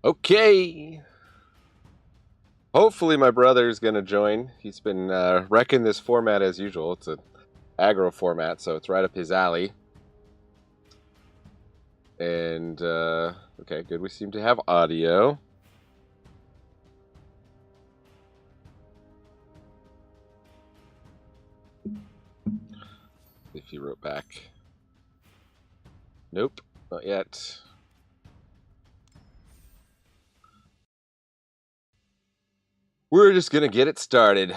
Okay. Hopefully my brother's going to join. He's been wrecking this format as usual. It's an aggro format, so it's right up his alley. And, okay, good. We seem to have audio. If he wrote back. Nope, not yet. We're just going to get it started.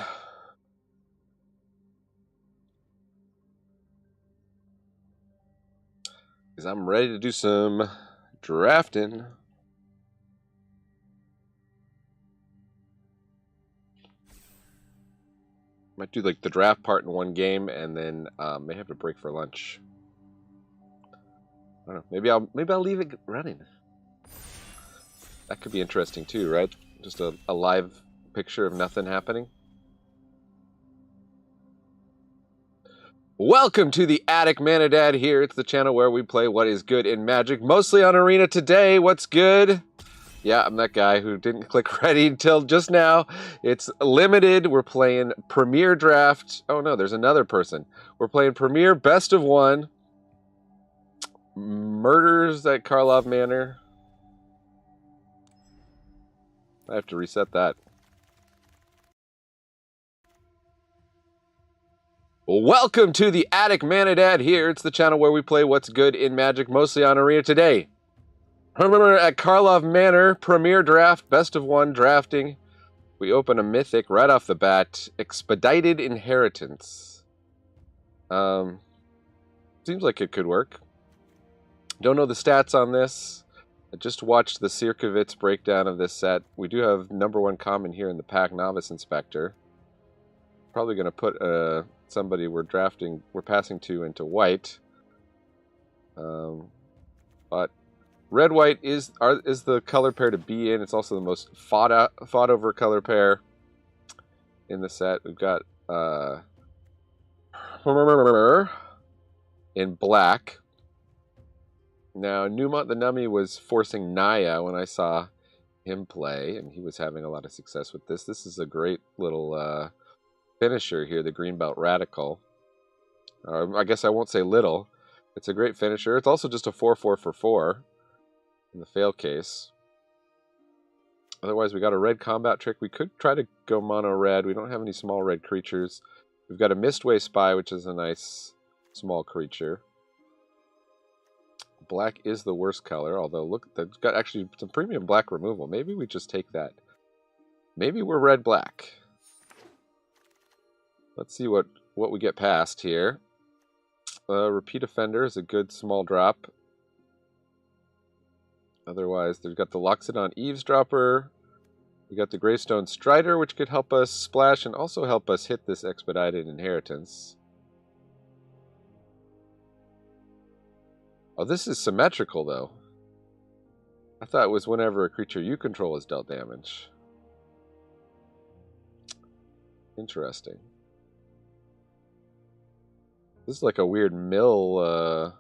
Because I'm ready to do some drafting. Might do like the draft part in one game and then may have to break for lunch. I don't know. Maybe I'll leave it running. That could be interesting too, right? Just a live picture of nothing happening. Welcome to the Attic Manadad here. It's the channel where we play what is good in Magic, mostly on Arena today. What's good? Yeah, I'm that guy who didn't click ready until just now. It's limited. We're playing Premier Draft. Oh no, there's another person. We're playing Premier Best of One. Murders at Karlov Manor. I have to reset that. Welcome to the Attic Manadad here. It's the channel where we play what's good in Magic, mostly on Arena today. Remember, at Karlov Manor, Premier Draft, Best of One drafting. We open a Mythic right off the bat. Expedited Inheritance. Seems like it could work. Don't know the stats on this. I just watched the Sirkovitz breakdown of this set. We do have #1 common here in the pack, Novice Inspector. Probably going to put somebody we're passing to into white. But red-white is the color pair to be in. It's also the most fought over color pair in the set. We've got in black. Now, Newmont the Nummy was forcing Naya when I saw him play, and he was having a lot of success with this. This is a great little finisher here, the Greenbelt Radical. I guess I won't say little. It's a great finisher. It's also just a 4/4 for 4 in the fail case. Otherwise, we got a red combat trick. We could try to go mono red. We don't have any small red creatures. We've got a Mistway Spy, which is a nice small creature. Black is the worst color, although look, they've got actually some premium black removal. Maybe we just take that. Maybe we're red-black. Let's see what we get past here. Repeat Offender is a good small drop. Otherwise, they've got the Loxodon Eavesdropper. We got the Greystone Strider, which could help us splash and also help us hit this Expedited Inheritance. Oh, this is symmetrical, though. I thought it was whenever a creature you control is dealt damage. Interesting. This is like a weird mill,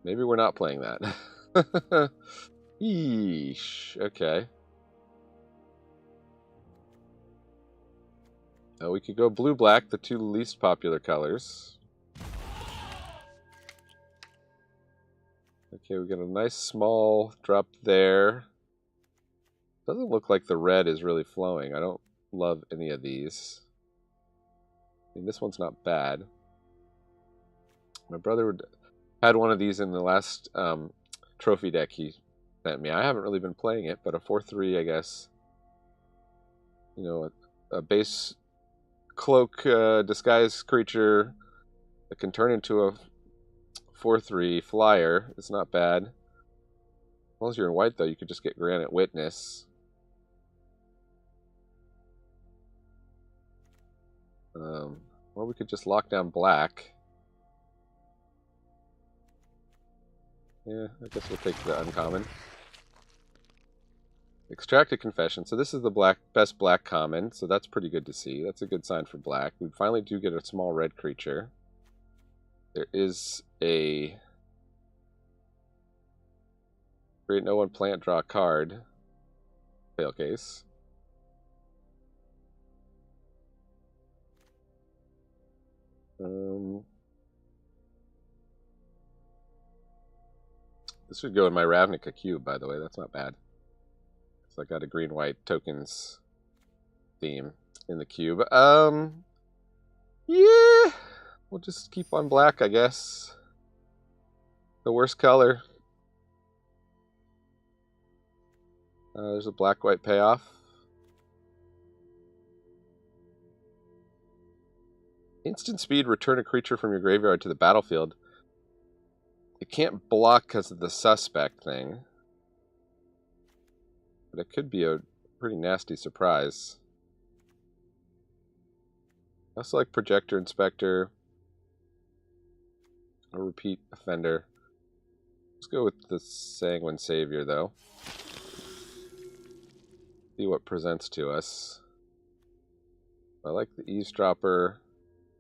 Maybe we're not playing that. Yeesh. Okay. We could go blue-black, the two least popular colors. Okay, we got a nice small drop there. Doesn't look like the red is really flowing. I don't love any of these. I mean, this one's not bad. My brother had one of these in the last trophy deck he sent me. I haven't really been playing it, but a 4/3, I guess. You know, a base cloak disguise creature that can turn into a 4/3 flyer. It's not bad. As long as you're in white, though, you could just get Granite Witness. Or we could just lock down black. Yeah, I guess we'll take the uncommon. Extracted Confession. So this is the best black common, so that's pretty good to see. That's a good sign for black. We finally do get a small red creature. There is a create no one plant, draw a card. Fail case. This should go in my Ravnica cube, by the way. That's not bad. So I got a green-white tokens theme in the cube. Yeah, we'll just keep on black, I guess. The worst color. There's a black-white payoff. Instant speed, return a creature from your graveyard to the battlefield. It can't block because of the suspect thing. But it could be a pretty nasty surprise. I also like Projector Inspector. A repeat offender. Let's go with the Sanguine Savior, though. See what presents to us. I like the Eavesdropper.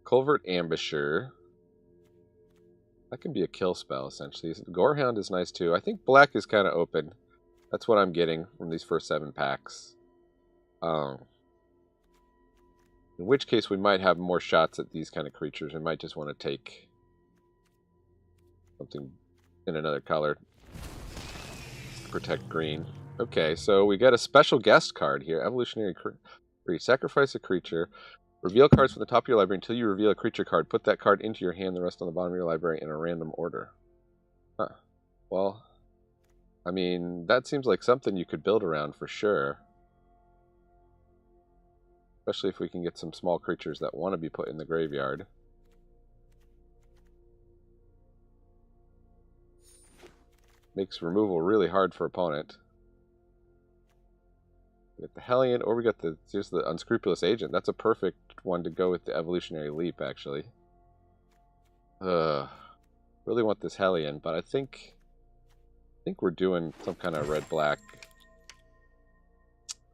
Culvert Ambusher. That can be a kill spell, essentially. Gorehound is nice, too. I think black is kind of open. That's what I'm getting from these first 7 packs. In which case, we might have more shots at these kind of creatures. We might just want to take something in another color. Protect green. Okay, so we got a special guest card here. Evolutionary Creature. Sacrifice a creature. Reveal cards from the top of your library until you reveal a creature card. Put that card into your hand, the rest on the bottom of your library in a random order. Huh. Well, I mean, that seems like something you could build around for sure. Especially if we can get some small creatures that want to be put in the graveyard. Makes removal really hard for opponent. We got the Hellion, or we got here's the Unscrupulous Agent. That's a perfect one to go with the Evolutionary Leap, actually. Really want this Hellion, but I think we're doing some kind of red-black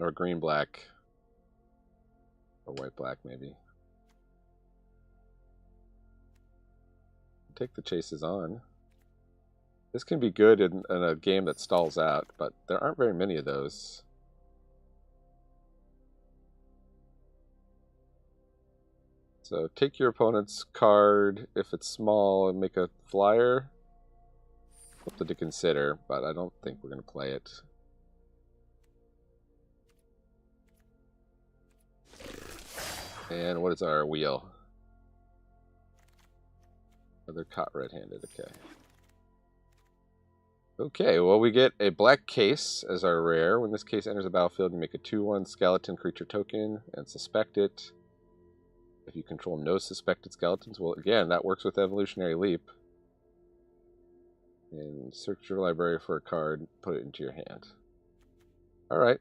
or green-black or white-black, maybe. Take the chases on. This can be good in a game that stalls out, but there aren't very many of those. So take your opponent's card if it's small and make a flyer. Something to consider, but I don't think we're going to play it. And what is our wheel? Another caught red-handed, okay. Okay, well we get a black case as our rare. When this case enters the battlefield, you make a 2/1 skeleton creature token and suspect it. If you control no suspected skeletons, well, again, that works with Evolutionary Leap. And search your library for a card, put it into your hand. Alright.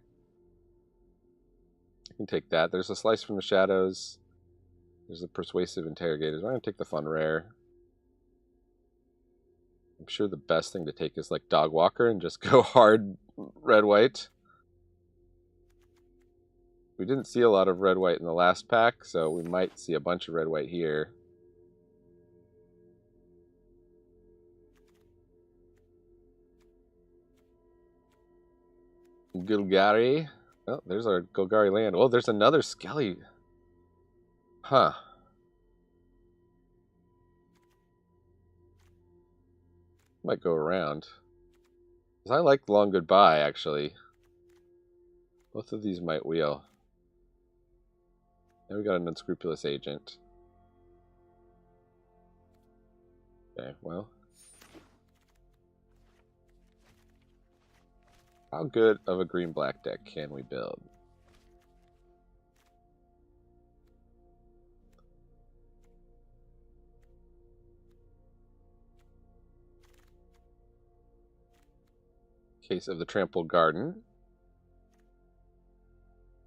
You can take that. There's a Slice from the Shadows. There's the Persuasive Interrogators. I'm going to take the fun rare. I'm sure the best thing to take is like Dog Walker and just go hard red-white. We didn't see a lot of red-white in the last pack, so we might see a bunch of red-white here. Golgari. Oh, there's our Golgari land. Oh, there's another Skelly. Huh. Might go around. I like Long Goodbye, actually. Both of these might wheel. And we got an Unscrupulous Agent. Okay, well. How good of a green-black deck can we build? Case of the Trampled Garden.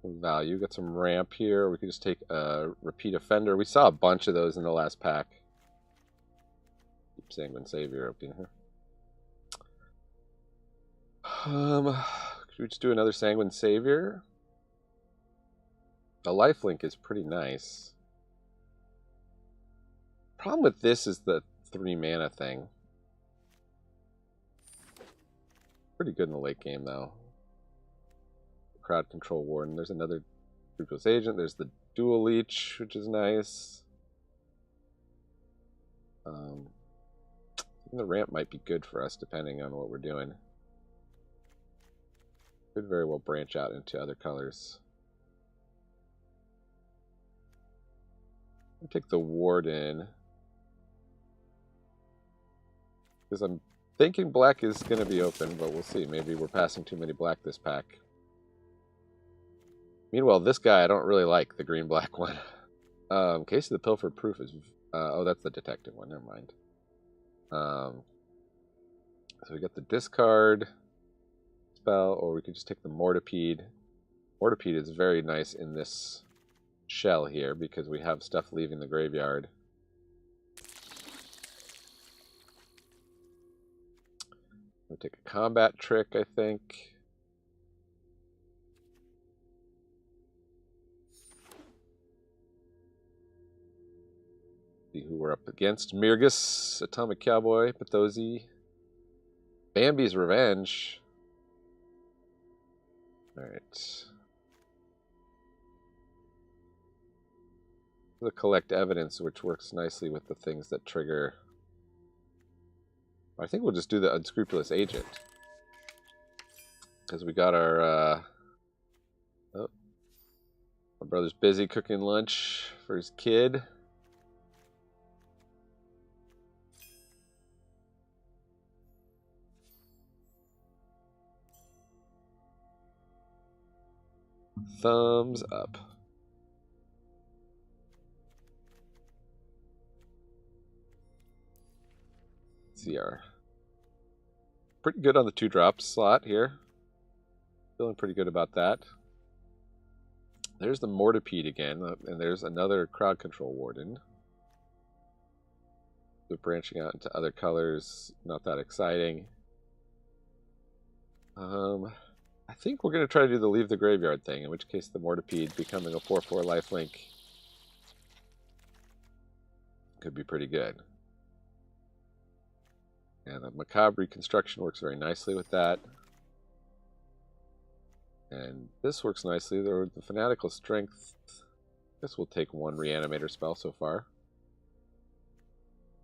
Value. Got some ramp here. We could just take a Repeat Offender. We saw a bunch of those in the last pack. Keep Sanguine Savior open here. Should we just do another Sanguine Savior? The lifelink is pretty nice. Problem with this is that 3 mana thing. Pretty good in the late game, though. Crowd Control Warden. There's another Ruthless Agent. There's the Dual Leech, which is nice. The ramp might be good for us, depending on what we're doing. Could very well branch out into other colors. I'll take the Warden. Because I'm thinking black is going to be open, but we'll see. Maybe we're passing too many black this pack. Meanwhile, this guy I don't really like, the green-black one. Case of the Pilfer Proof is... oh, that's the detective one. Never mind. So we got the discard spell, or we could just take the Mortipede. Mortipede is very nice in this shell here, because we have stuff leaving the graveyard. We'll take a combat trick, I think. See who we're up against. Mirgus, Atomic Cowboy, Pathosi, Bambi's Revenge. Alright. The collect evidence, which works nicely with the things that trigger. I think we'll just do the Unscrupulous Agent. Because we got our... oh, my brother's busy cooking lunch for his kid. Thumbs up. CR. Pretty good on the 2-drop slot here. Feeling pretty good about that. There's the Mortipede again, and there's another Crowd Control Warden. So branching out into other colors, not that exciting. I think we're going to try to do the Leave the Graveyard thing, in which case the Mortipede becoming a 4/4 lifelink could be pretty good. And the Macabre Reconstruction works very nicely with that. And this works nicely. The Fanatical Strength, I guess we'll take 1 Reanimator spell so far.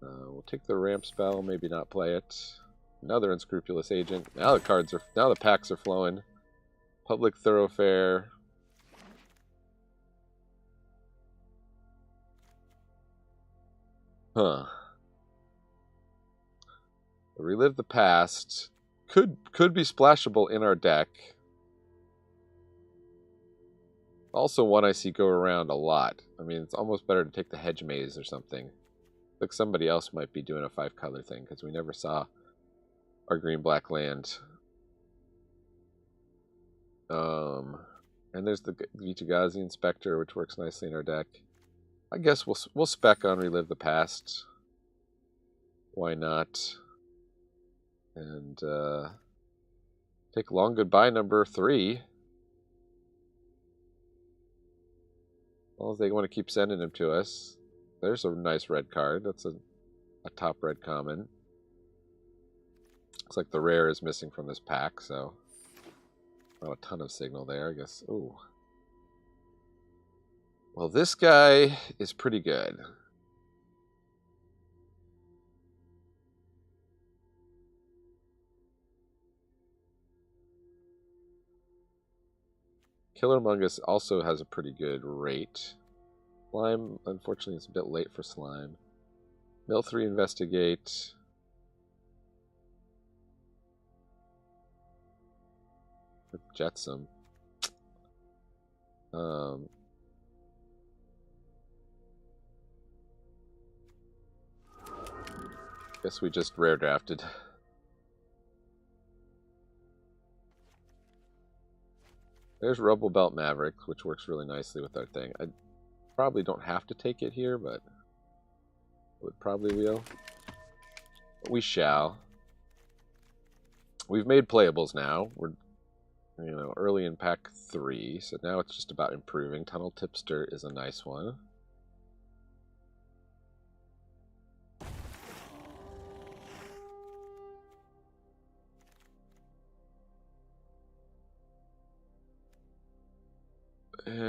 We'll take the Ramp spell, maybe not play it. Another Unscrupulous Agent. Now the packs are flowing. Public Thoroughfare. Huh. Relive the Past could be splashable in our deck. Also one I see go around a lot. I mean, it's almost better to take the Hedge Maze or something. Like somebody else might be doing a 5-color thing, because we never saw our green-black land. And there's the Vitagazi Inspector, which works nicely in our deck. I guess we'll spec on Relive the Past. Why not? And take Long Goodbye number 3. As long as they want to keep sending them to us. There's a nice red card. That's a top red common. Looks like the rare is missing from this pack, so not a ton of signal there, I guess. Ooh. Well, this guy is pretty good. Killer Mungus also has a pretty good rate. Slime, unfortunately, it's a bit late for Slime. Mill 3 Investigate. Jetsam. Guess we just rare drafted. There's Rubble Belt Maverick, which works really nicely with our thing. I probably don't have to take it here, but would probably will. But we shall. We've made playables now. We're early in pack 3, so now it's just about improving. Tunnel Tipster is a nice one.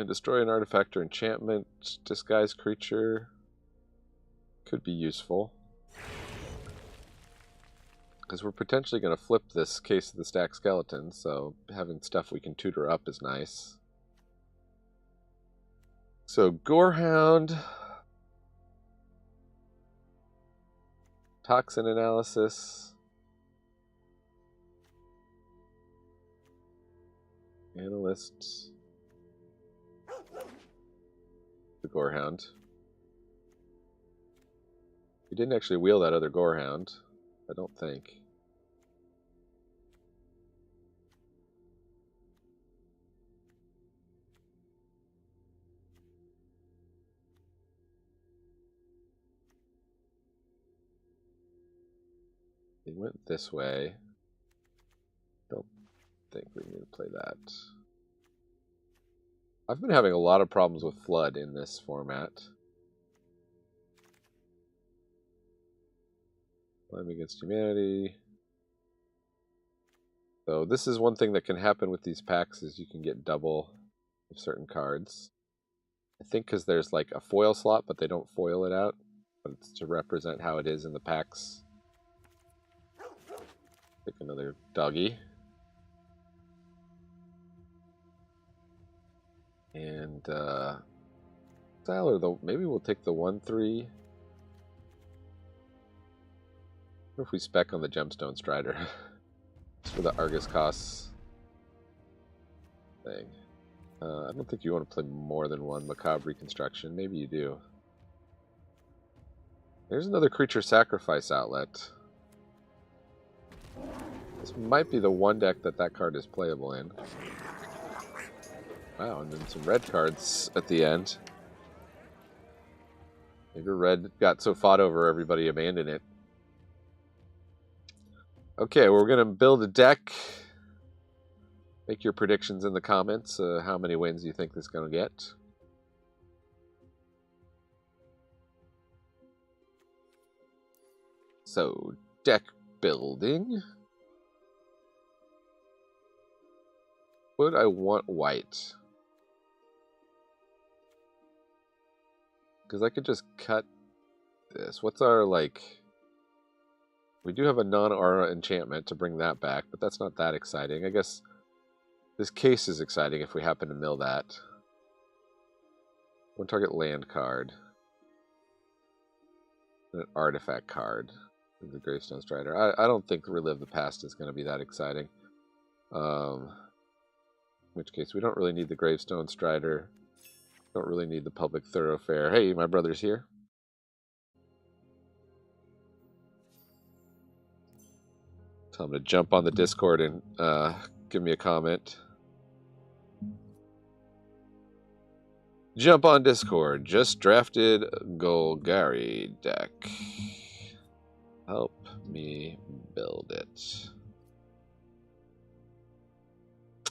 And destroy an artifact or enchantment. Disguise creature. Could be useful. Because we're potentially going to flip this Case of the Stacked Skeleton, so having stuff we can tutor up is nice. So, Gorehound. Toxin analysis. Analysts. The Gorehound. We didn't actually wheel that other Gorehound, I don't think. They went this way. Don't think we need to play that. I've been having a lot of problems with Flood in this format. Climb against humanity. So this is one thing that can happen with these packs is you can get double of certain cards. I think because there's like a foil slot, but they don't foil it out. But it's to represent how it is in the packs. Pick another doggy. And style or the maybe we'll take the 1/3. What if we spec on the Gemstone Strider? Just for the Argus costs thing. I don't think you want to play more than one Macabre Reconstruction. Maybe you do. There's another creature sacrifice outlet. This might be the one deck that card is playable in. Wow, and then some red cards at the end. Maybe red got so fought over everybody abandoned it. Okay, we're going to build a deck. Make your predictions in the comments. How many wins you think this is going to get. So, deck building. Would I want white? Because I could just cut this. What's our, like... We do have a non-aura enchantment to bring that back, but that's not that exciting. I guess this case is exciting if we happen to mill that. One target land card. And an artifact card. The Gravestone Strider. I don't think Relive the Past is going to be that exciting. In which case, we don't really need the Gravestone Strider. Don't really need the Public Thoroughfare. Hey, my brother's here. Tell him to jump on the Discord and give me a comment. Jump on Discord. Just drafted Golgari deck. Help me build it.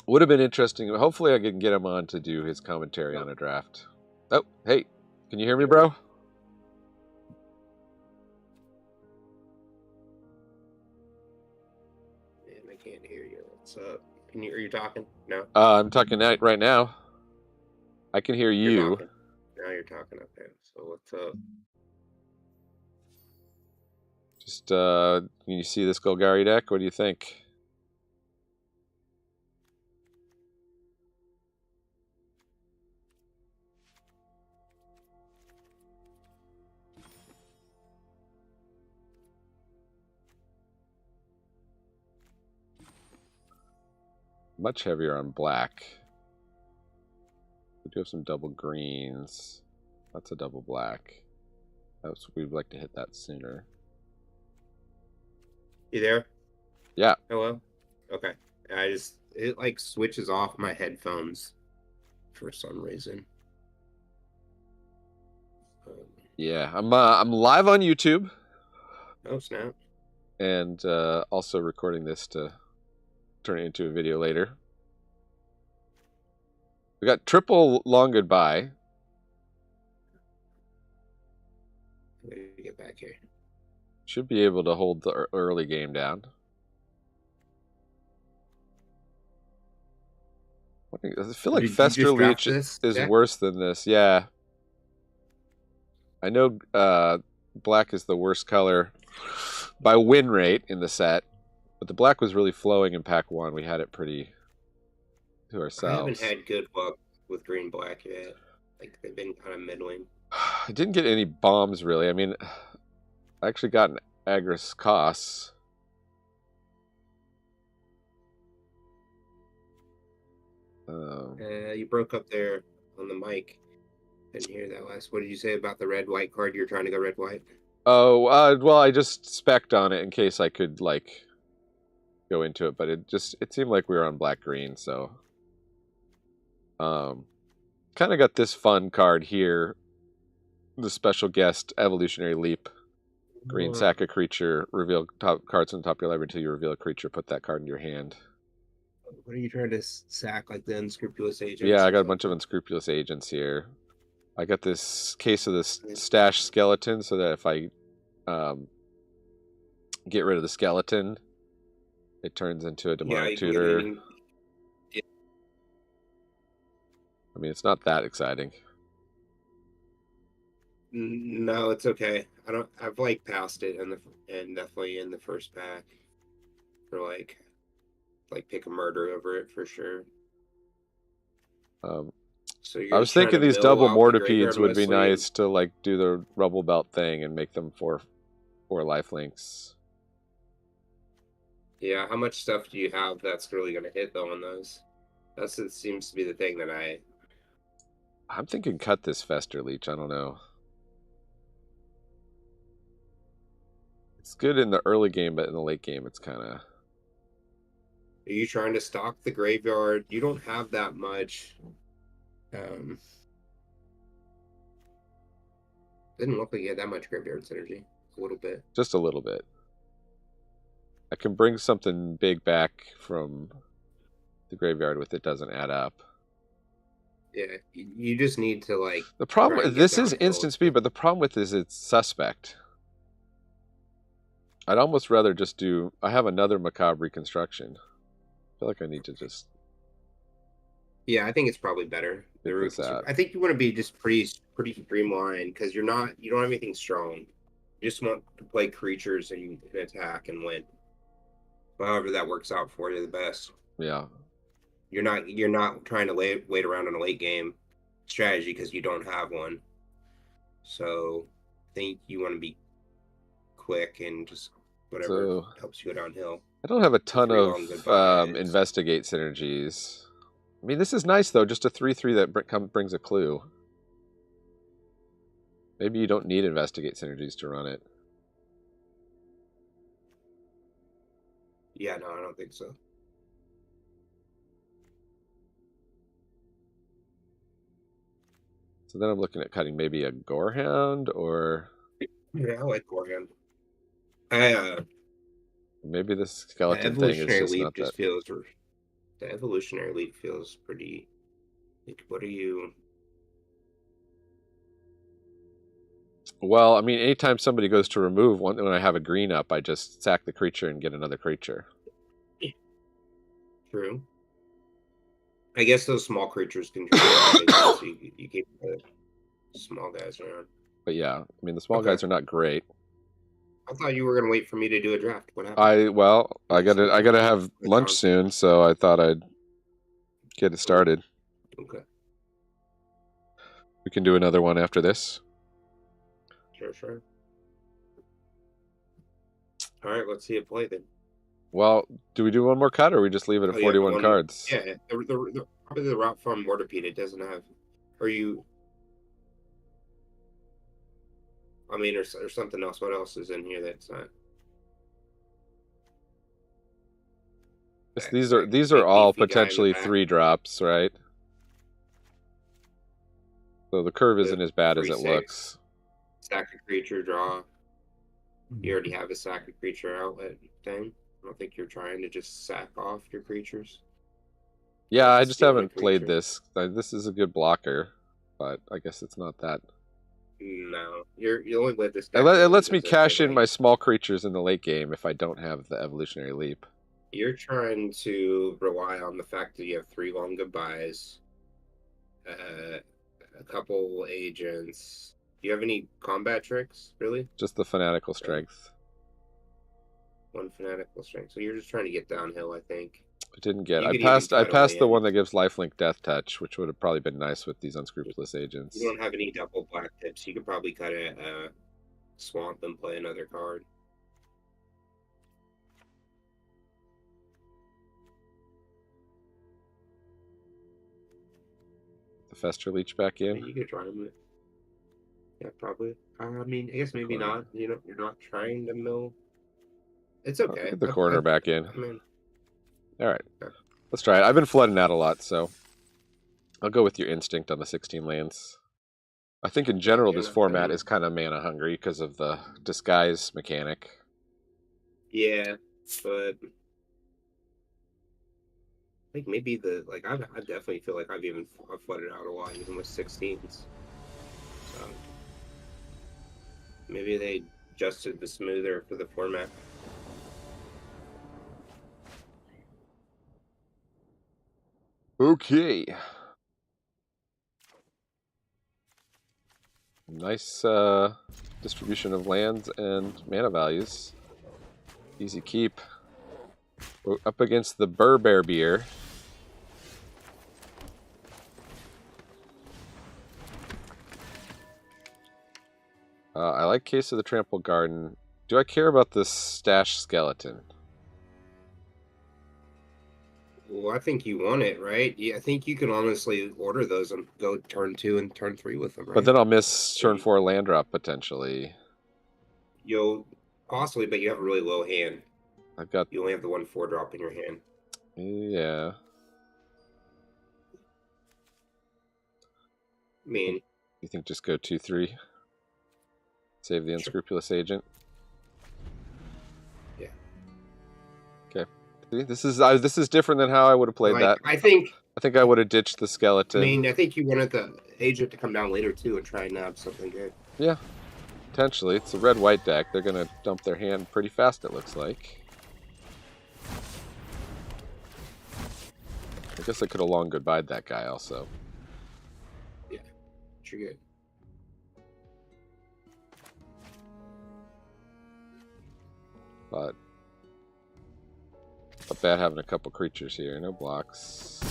Would have been interesting. Hopefully I can get him on to do his commentary on a draft. Oh, hey. Can you hear me, bro? Man, I can't hear you. What's up? Are you talking? No? I'm talking right now. I can hear you. Now you're talking up there. So what's up? Just, can you see this Golgari deck? What do you think? Much heavier on black. We do have some double greens. That's a double black. We'd like to hit that sooner. You there? Yeah. Hello? Okay. It like switches off my headphones for some reason. Yeah, I'm live on YouTube. Oh, snap. And also recording this to turn it into a video later. We got triple long goodbye. Let me get back here. Should be able to hold the early game down. I feel like Did you Fester just draft Leech this is deck? worse than this. Yeah. I know black is the worst color by win rate in the set, but the black was really flowing in pack 1. We had it pretty to I haven't ourselves. had good luck with green black yet. Like they've been kind of middling. I didn't get any bombs really. I mean, I actually got an Agris Koss. You broke up there on the mic. Didn't hear that last. What did you say about the red white card? You're trying to go red white. Oh, well, I just spec'd on it in case I could like go into it, but it seemed like we were on black green, so kind of got this fun card here, the special guest Evolutionary Leap. Green, sack a creature, reveal top cards on the top of your library until you reveal a creature, put that card in your hand. What are you trying to sack, like the unscrupulous agents? Yeah, I got a bunch of unscrupulous agents here. I got this case of this stash skeleton so that if I get rid of the skeleton, it turns into a demonic tutor. Yeah. I mean, it's not that exciting. No, it's okay. I've like passed it and definitely in the first pack for like pick a murder over it for sure. So I was thinking these double mortipedes would be nice to like do the rubble belt thing and make them four lifelinks. Yeah, how much stuff do you have that's really going to hit though on those? It seems to be the thing that I'm thinking cut this Fester Leech. I don't know. It's good in the early game, but in the late game, it's kind of. Are you trying to stock the graveyard? You don't have that much. Didn't look like you had that much graveyard synergy. A little bit. Just a little bit. I can bring something big back from the graveyard with it doesn't add up. Yeah, you just need to like. The problem this is instant speed, but the problem with this is it's suspect. I'd almost rather just do. I have another macabre reconstruction. I feel like I need to just. Yeah, I think it's probably better. I think you want to be just pretty streamlined because you don't have anything strong. You just want to play creatures and attack and win. However that works out for you the best. Yeah. You're not trying to wait around in a late game strategy because you don't have one. So I think you want to be quick and just whatever helps you go downhill. I don't have a ton of investigate synergies. I mean, this is nice though, just a 3/3 that brings a clue. Maybe you don't need investigate synergies to run it. Yeah, no, I don't think so. So then I'm looking at cutting maybe a Gorehound or. Yeah, I like Gorehound. Maybe this skeleton thing is just not that. The evolutionary leap feels pretty. Like, what are you? Well, I mean, anytime somebody goes to remove one, when I have a green up, I just sack the creature and get another creature. True. I guess those small creatures can so you keep the small guys around. But yeah, I mean, the small guys are not great. I thought you were gonna wait for me to do a draft. What happened? I gotta have lunch soon, so I thought I'd get it started. Okay. We can do another one after this. Sure. All right, let's see it play then. Well, do we do one more cut, or we just leave it at 41 cards? Yeah, probably the route from Mortipede. It doesn't have. Are you? I mean, or something else. What else is in here that's not? These are all potentially 3-drops, right? So the curve isn't as bad as it looks. Sack a creature, draw. You already have a sack a creature outlet thing. I don't think you're trying to just sack off your creatures. Yeah, I just haven't played this. This is a good blocker, but I guess it's not that. No, you only let this. It lets me cash in my small creatures in the late game if I don't have the evolutionary leap. You're trying to rely on the fact that you have 3 long goodbyes, a couple agents. Do you have any combat tricks, really? Just the fanatical strength. 1 fanatical strength. So you're just trying to get downhill, I think. I didn't get. You I could even passed. I cut a passed the land. one that gives lifelink death touch, which would have probably been nice with these unscrupulous agents. You don't have any double black tips. You could probably cut a swamp and play another card. The Fester Leech back in. You could try them. Yeah, probably. I mean, I guess maybe not. You know, you're not trying to mill. It's okay. Get the corner back in. I mean, all right, let's try it. I've been flooding out a lot, so I'll go with your instinct on the 16 lands. I think in general this format is kind of mana hungry because of the disguise mechanic. Yeah, but I think maybe I definitely feel like I've flooded out a lot even with 16s. So maybe they adjusted the smoother for the format. Okay. Nice distribution of lands and mana values. Easy keep. We're up against the Bear Beer. I like Case of the Trampled Garden. Do I care about this Stash Skeleton? Well, I think you want it, right? Yeah, I think you can honestly order those and go turn 2 and turn 3 with them, right? But then I'll miss turn 4 land drop potentially. You'll possibly, but you have a really low hand. You only have the 1/4 drop in your hand. Yeah. I mean, you think just go 2/3? Save the unscrupulous agent. Yeah. Okay. This is different than how I would have played that. I think I would have ditched the skeleton. I mean, I think you wanted the agent to come down later too and try and nab something good. Yeah, potentially. It's a red-white deck. They're gonna dump their hand pretty fast. It looks like. I guess I could have long goodbyed that guy also. Yeah, you're good. But not bad having a couple creatures here. No blocks.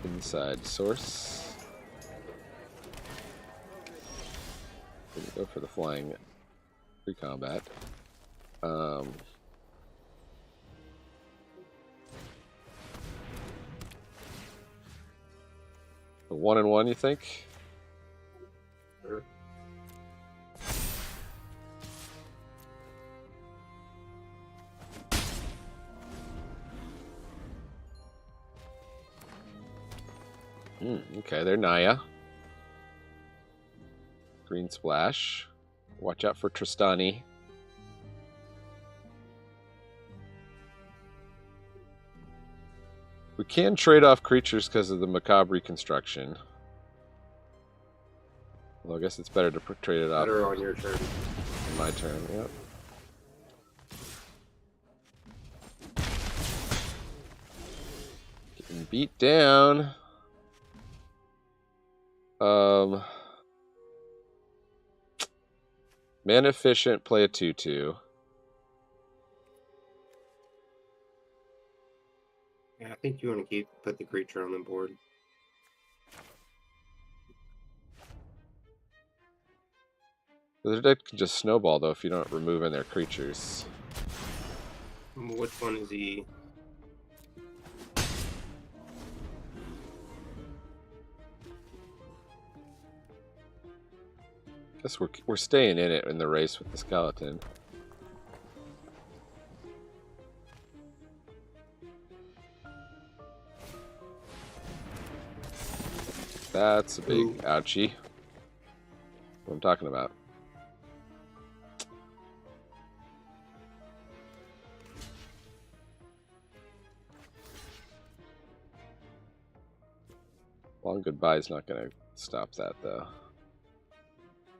Inside source. Didn't go for the flying pre-combat. The 1/1, you think? Sure. Okay, they're Naya. Green splash. Watch out for Tristani. We can trade off creatures because of the macabre reconstruction. Well, I guess it's better to trade it off. Better on your turn. On my turn, yep. Getting beat down. Man efficient, play a 2/2. Yeah, I think you want to put the creature on the board. Their deck can just snowball though if you don't remove in their creatures. Which one is he? Guess we're staying in it in the race with the skeleton. That's a big ouchie. What I'm talking about. Long goodbye is not going to stop that though.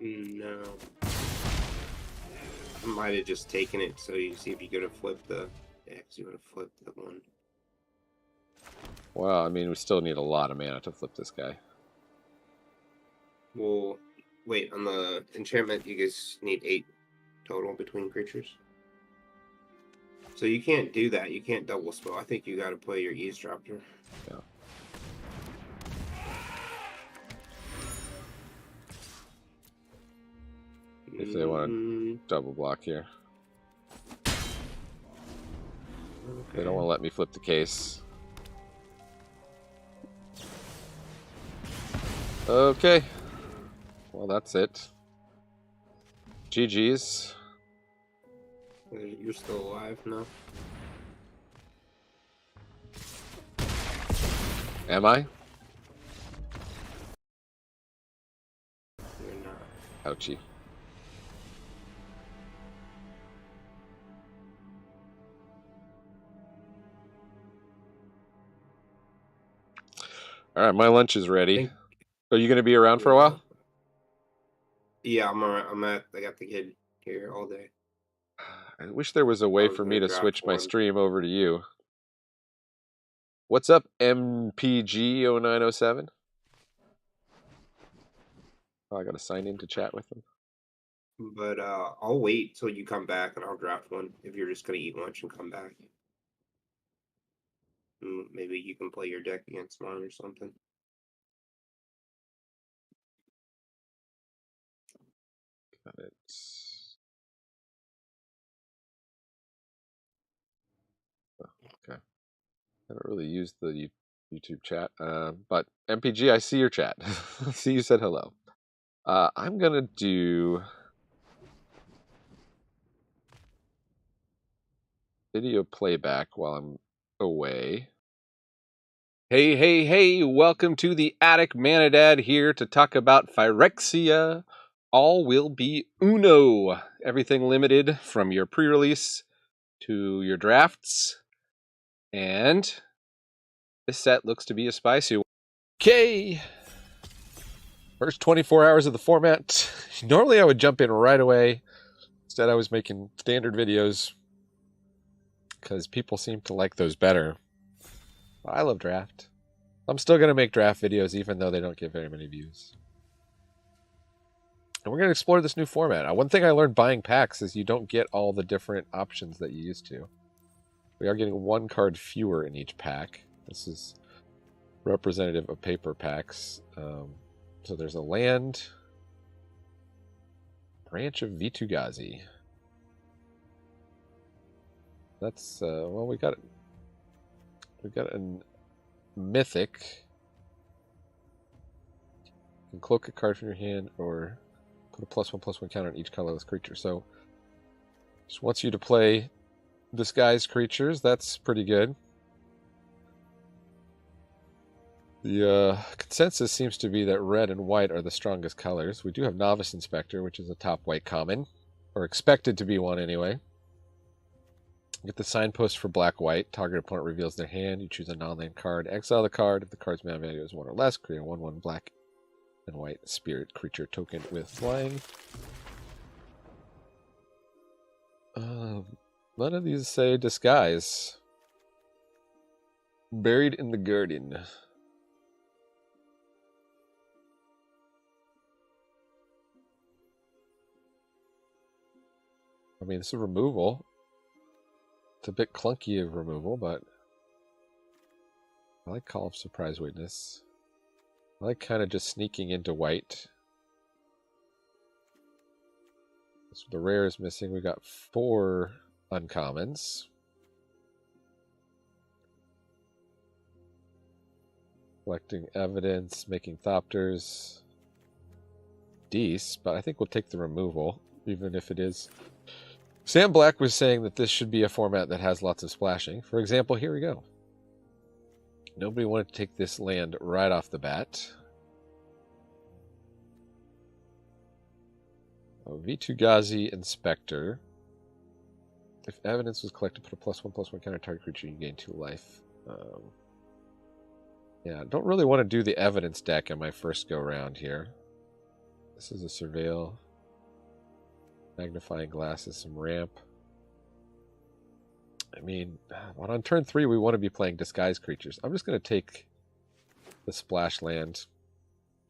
No. I might have just taken it so you see if you could have flipped the... Yeah, because you would have flipped the one. Well, I mean, we still need a lot of mana to flip this guy. Well, wait, on the enchantment, you guys need 8 total between creatures. So you can't do that. You can't double spell. I think you got to play your eavesdropper. Yeah. If they want to double block here. Okay. They don't want to let me flip the case. Okay. Well, that's it. GG's. You're still alive now. Am I? You're not. Ouchie. All right, my lunch is ready. Are you going to be around for a while? Yeah, I got the kid here all day. I wish there was a way for me to switch my stream over to you. What's up, MPG0907? Oh, I got to sign in to chat with them. But I'll wait till you come back and I'll draft one if you're just going to eat lunch and come back. Maybe you can play your deck against mine or something. Got it. Okay. I don't really use the YouTube chat, but MPG, I see your chat. See, you said hello. I'm gonna do video playback while I'm away. Hey, hey, hey! Welcome to the Attic Manadad here to talk about Phyrexia. All will be uno. Everything limited from your pre-release to your drafts. And this set looks to be a spicy one. Okay. First 24 hours of the format. Normally I would jump in right away. Instead I was making standard videos because people seem to like those better. But I love draft. I'm still going to make draft videos even though they don't get very many views. And we're going to explore this new format. One thing I learned buying packs is you don't get all the different options that you used to. We are getting one card fewer in each pack. This is representative of paper packs. So there's a land, branch of Vitu-Ghazi. That's well, we got a mythic. You can cloak a card from your hand or put a +1/+1 counter on each colorless creature. So just wants you to play disguised creatures. That's pretty good. The consensus seems to be that red and white are the strongest colors. We do have Novice Inspector, which is a top white common, or expected to be one anyway. Get the signpost for black-white. Target opponent reveals their hand. You choose a non-land card. Exile the card. If the card's mana value is 1 or less, create a 1/1 black and white spirit creature token with flying. None of these say disguise. Buried in the garden. I mean, this is removal. It's a bit clunky of removal, but I like Call of Surprise Witness. I like kind of just sneaking into white. So the rare is missing. We got 4 uncommons. Collecting evidence, making Thopters. Deece, but I think we'll take the removal, even if it is. Sam Black was saying that this should be a format that has lots of splashing. For example, here we go. Nobody wanted to take this land right off the bat. Oh, Vitu-Ghazi Inspector. If evidence was collected, put a +1/+1 counter target creature, you gain 2 life. Yeah, I don't really want to do the evidence deck in my first go round here. This is a surveil. Magnifying glasses, some ramp. I mean, when on turn 3 we want to be playing disguise creatures. I'm just going to take the splash land.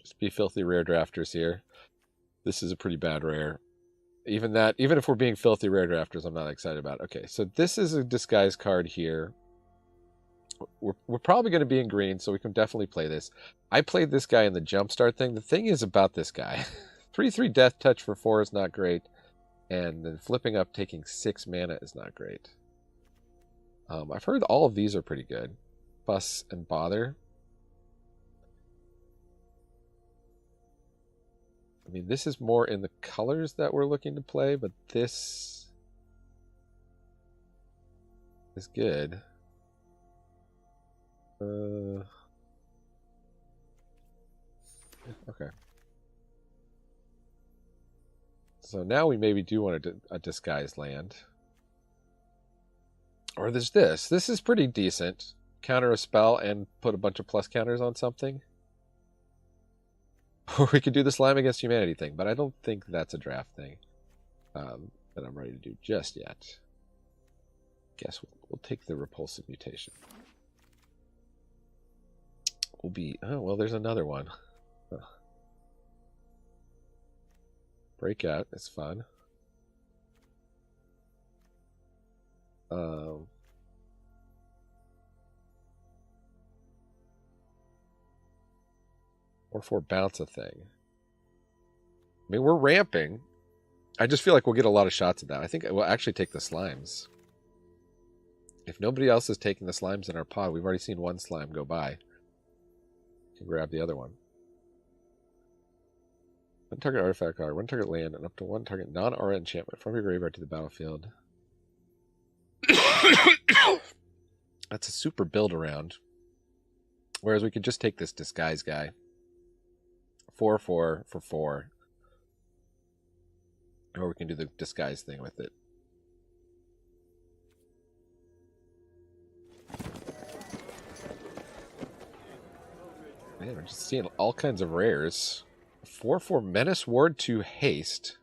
Just be filthy rare drafters here. This is a pretty bad rare. Even if we're being filthy rare drafters, I'm not excited about it. Okay, so this is a disguise card here. We're probably going to be in green, so we can definitely play this. I played this guy in the jumpstart thing. The thing is about this guy. 3/3 death touch for 4 is not great. And then flipping up, taking 6 mana is not great. I've heard all of these are pretty good. Fuss and Bother. I mean, this is more in the colors that we're looking to play, but this is good. Okay. So now we maybe do want a disguised land. Or there's this. This is pretty decent. Counter a spell and put a bunch of plus counters on something. Or we could do the Slime Against Humanity thing, but I don't think that's a draft thing that I'm ready to do just yet. Guess we'll take the Repulsive Mutation. We'll be... Oh, well, there's another one. Breakout is fun. Or for bounce a thing. I mean, we're ramping. I just feel like we'll get a lot of shots at that. I think we'll actually take the slimes. If nobody else is taking the slimes in our pod, we've already seen one slime go by. Can grab the other one. One target artifact card, one target land, and up to one target non-aura enchantment from your graveyard to the battlefield. That's a super build around. Whereas we could just take this disguise guy. 4/4 for 4. Or we can do the disguise thing with it. Man, we're just seeing all kinds of rares. 4/4 Menace Ward to Haste.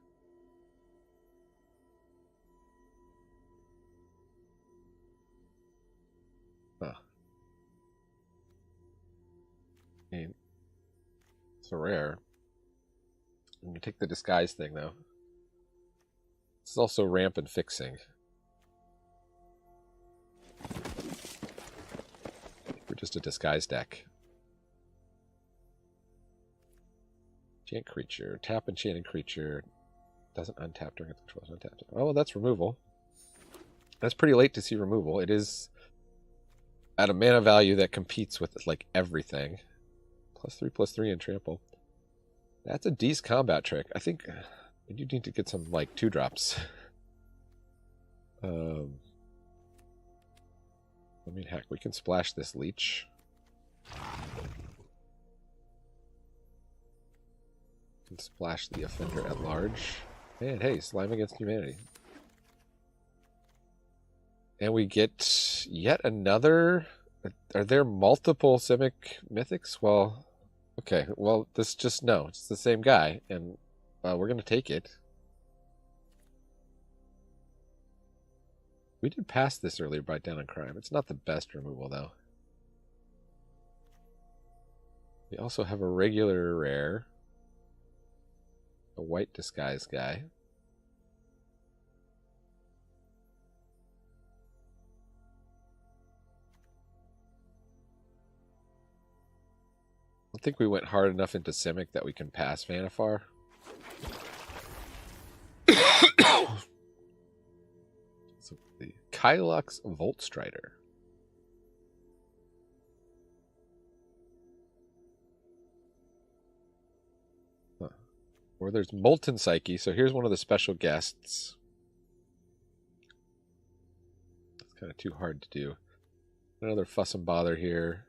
Huh. I mean, it's a rare. I'm going to take the disguise thing, though. This is also ramp and fixing. We're just a disguise deck. Enchant creature. Tap enchanted creature. Doesn't untap during its control. Untapped. Oh, well, that's removal. That's pretty late to see removal. It is at a mana value that competes with like everything. +3/+3 and trample. That's a decent combat trick. I think we do need to get some like 2-drops. I mean, heck, we can splash this leech. We can splash the offender at large. And hey, Slime Against Humanity. And we get yet another... Are there multiple Simic Mythics? Well, okay. Well, this just... No, it's the same guy. And we're going to take it. We did pass this earlier by Down on Crime. It's not the best removal, though. We also have a regular rare. A white disguise guy. I think we went hard enough into Simic that we can pass Vanifar. So the Kylux Volt Strider. Huh. Or there's Molten Psyche, so here's one of the special guests. It's kind of too hard to do. Another Fuss and Bother here.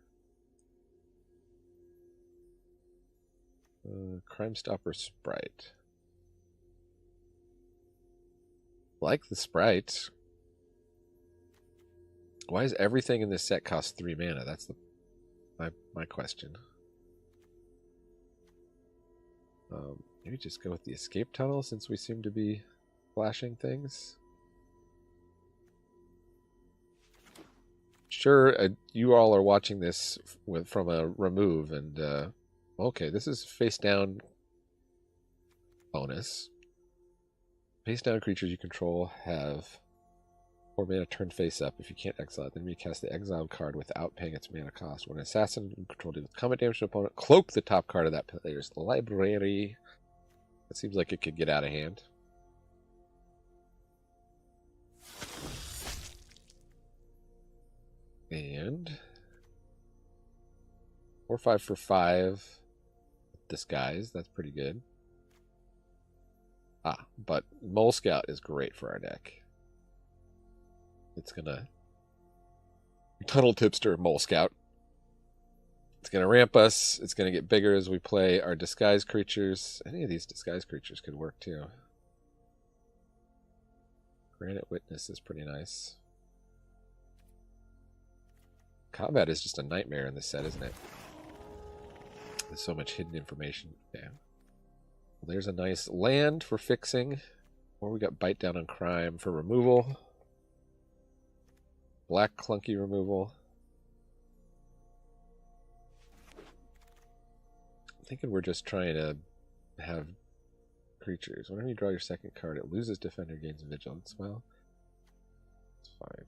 Crime Stopper Sprite. Like the Sprite. Why is everything in this set cost 3 mana? That's my question. Maybe just go with the escape tunnel since we seem to be flashing things. Sure, you all are watching this from a remove, and okay, this is face down bonus. Face down creatures you control have 4 mana turn face up. If you can't exile it, then you cast the exiled card without paying its mana cost. When an assassin you control deals combat damage to an opponent, cloak the top card of that player's library. It seems like it could get out of hand. And 4/5 for 5 disguise. That's pretty good. But Mole Scout is great for our deck. It's gonna Tunnel Tipster Mole Scout. It's gonna ramp us. It's gonna get bigger as we play our disguise creatures. Any of these disguise creatures could work too. Granite Witness is pretty nice. Combat is just a nightmare in this set, isn't it? There's so much hidden information. Yeah. Well, there's a nice land for fixing. Or we got Bite Down on Crime for removal. Black Clunky removal. I'm thinking we're just trying to have creatures. Whenever you draw your second card, it loses Defender, gains Vigilance. Well, it's fine.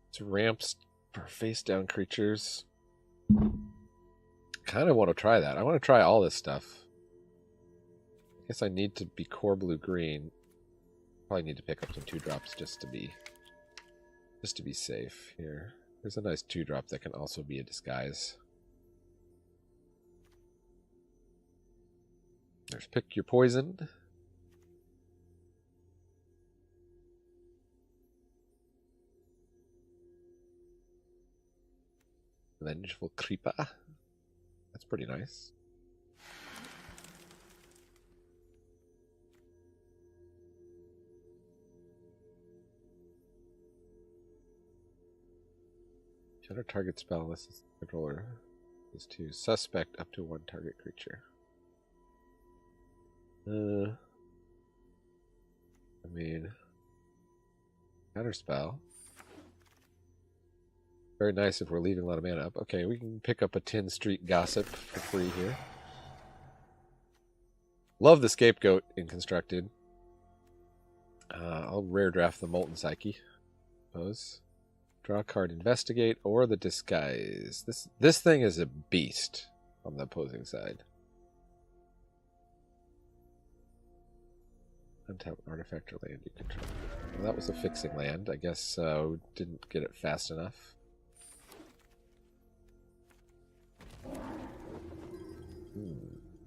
It's ramps for face down creatures. Kind of want to try that. I want to try all this stuff. I guess I need to be core blue green. Probably need to pick up some 2-drops just to be safe here. There's a nice 2-drop that can also be a disguise. There's Pick Your Poison. Vengeful Creeper. That's pretty nice. Counter target spell unless the controller is to suspect up to 1 target creature. I mean, counter spell. Very nice if we're leaving a lot of mana up. Okay, we can pick up a 10 Street Gossip for free here. Love the Scapegoat in Constructed. I'll rare draft the Molten Psyche. Suppose. Draw a card, Investigate, or the Disguise. This thing is a beast on the opposing side. Untap artifact or land you control. Well, that was a fixing land. I guess we didn't get it fast enough.